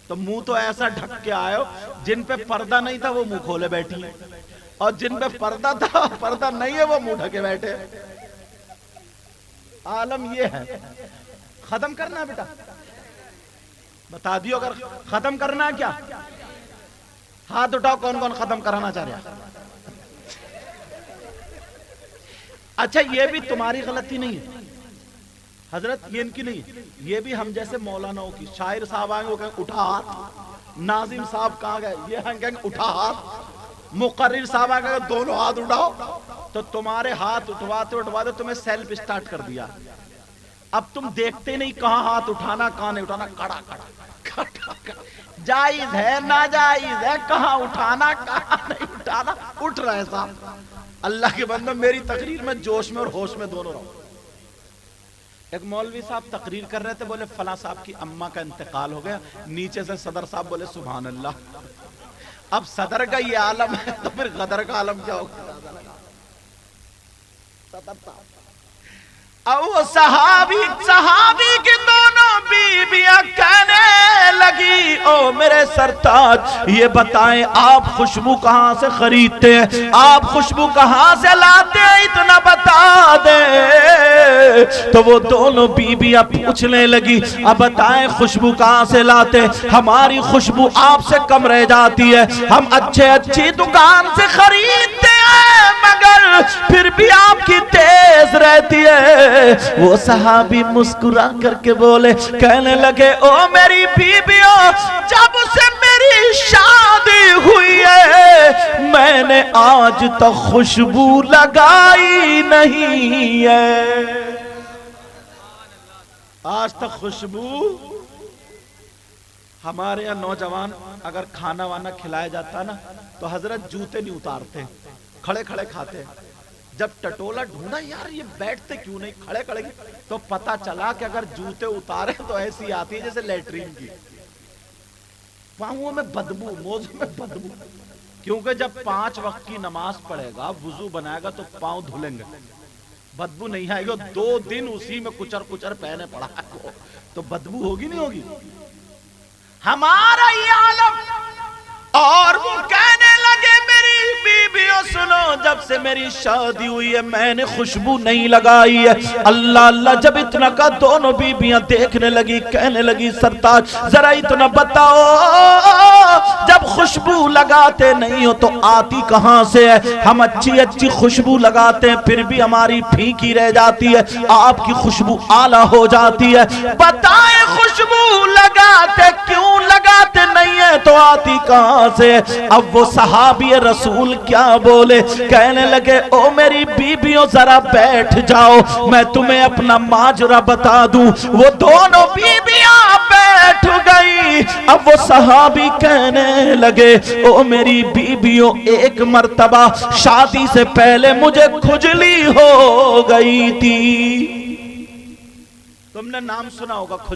تو منہ تو ایسا ڈھک کے آئے ہو, جن پہ پردہ نہیں تھا وہ منہ کھولے بیٹھی ہیں, اور جن پہ پردہ تھا پردہ نہیں ہے وہ منہ ڈھکے بیٹھے. عالم یہ ہے. ختم کرنا بیٹا, بتا دیو اگر ختم کرنا ہے. کیا ہاتھ اٹھاؤ کون کون ختم کرانا چاہ رہا. اچھا یہ بھی تمہاری غلطی نہیں ہے حضرت, یہ ان کی نہیں ہے, یہ بھی ہم جیسے مولاناؤں کی. شاعر صاحب آئیں گے وہ کہیں اٹھا ہاتھ, ناظم صاحب کہاں گئے, یہ ہم کہیں گے اٹھا ہاتھ, مقرر صاحب آئیں گے دونوں ہاتھ اٹھاؤ. تو تمہارے ہاتھ اٹھواتے اٹھواتے تمہیں سیلف سٹارٹ کر دیا. اب تم دیکھتے نہیں کہاں ہاتھ اٹھانا کہاں نہیں اٹھانا. کڑا کڑا جائز ہے ناجائز ہے, کہاں اٹھانا کہاں نہیں اٹھانا, اٹھ رہے صاحب. اللہ کے بندو میری تقریر میں جوش میں اور ہوش میں دونوں رہو. ایک مولوی صاحب تقریر کر رہے تھے, بولے فلاں صاحب کی اماں کا انتقال ہو گیا. نیچے سے صدر صاحب بولے سبحان اللہ. اب صدر کا یہ عالم ہے تو پھر غدر کا عالم کیا ہوگا. صدر صاحب او صحابی کی دونوں بیویاں کہنے لگی او میرے سرتاج یہ بتائیں آپ خوشبو کہاں سے خریدتے ہیں, آپ خوشبو کہاں سے لاتے ہیں, اتنا بتا دیں. تو وہ دونوں بیویاں پوچھنے لگی اب بتائیں خوشبو کہاں سے لاتے ہیں, ہماری خوشبو آپ سے کم رہ جاتی ہے, ہم اچھی دکان سے خریدتے ہیں مگر پھر بھی آپ کی تیز رہتی ہے. وہ صحابی مسکرا کر کے بولے, کہنے لگے او میری بیویوں جب سے میری شادی ہوئی ہے میں نے آج تک خوشبو لگائی نہیں ہے. آج تک خوشبو. ہمارے یہاں نوجوان اگر کھانا وانا کھلایا جاتا نا تو حضرت جوتے نہیں اتارتے, کھڑے کھڑے کھاتے. جب ٹٹولا ڈھونڈا یار یہ بیٹھتے کیوں نہیں کھڑے کھڑے, تو پتا چلا کہ اگر جوتے اتارے تو ایسی آتی ہے جیسے لیٹرین کی, پاؤں میں بدبو, موزوں میں بدبو. کیونکہ جب 5 وقت کی نماز پڑھے گا, وضو بنائے گا تو پاؤں دھلیں گے, بدبو نہیں آئے گا. 2 دن اسی میں کچر پہنے پڑا ہے تو بدبو ہوگی نہیں ہوگی. ہمارا یہ عالم. اور وہ کہنے لگے میری بیویوں سنو جب سے میری شادی ہوئی ہے میں نے خوشبو نہیں لگائی ہے. اللہ اللہ جب اتنا کا دونوں بیویاں دیکھنے لگی, کہنے لگی سرتاج ذرا اتنا بتاؤ جب خوشبو لگاتے نہیں ہو تو آتی کہاں سے ہے, ہم اچھی خوشبو لگاتے ہیں پھر بھی ہماری پھیکی رہ جاتی ہے, آپ کی خوشبو اعلیٰ ہو جاتی ہے. بتائیں خوشبو لگاتے کیوں لگاتے نہیں ہے تو آتی شادی کہاں سے؟ اب وہ صحابی رسول کیا بولے، کہنے لگے او میری بیویوں ذرا بیٹھ جاؤ، میں تمہیں اپنا ماجرا بتا دوں۔ وہ دونوں بیویاں بیٹھ گئی۔ اب وہ صحابی کہنے لگے او میری بیویوں، ایک مرتبہ شادی سے پہلے مجھے کھجلی ہو گئی تھی۔ تم نے نام سنا ہوگا کھجلی۔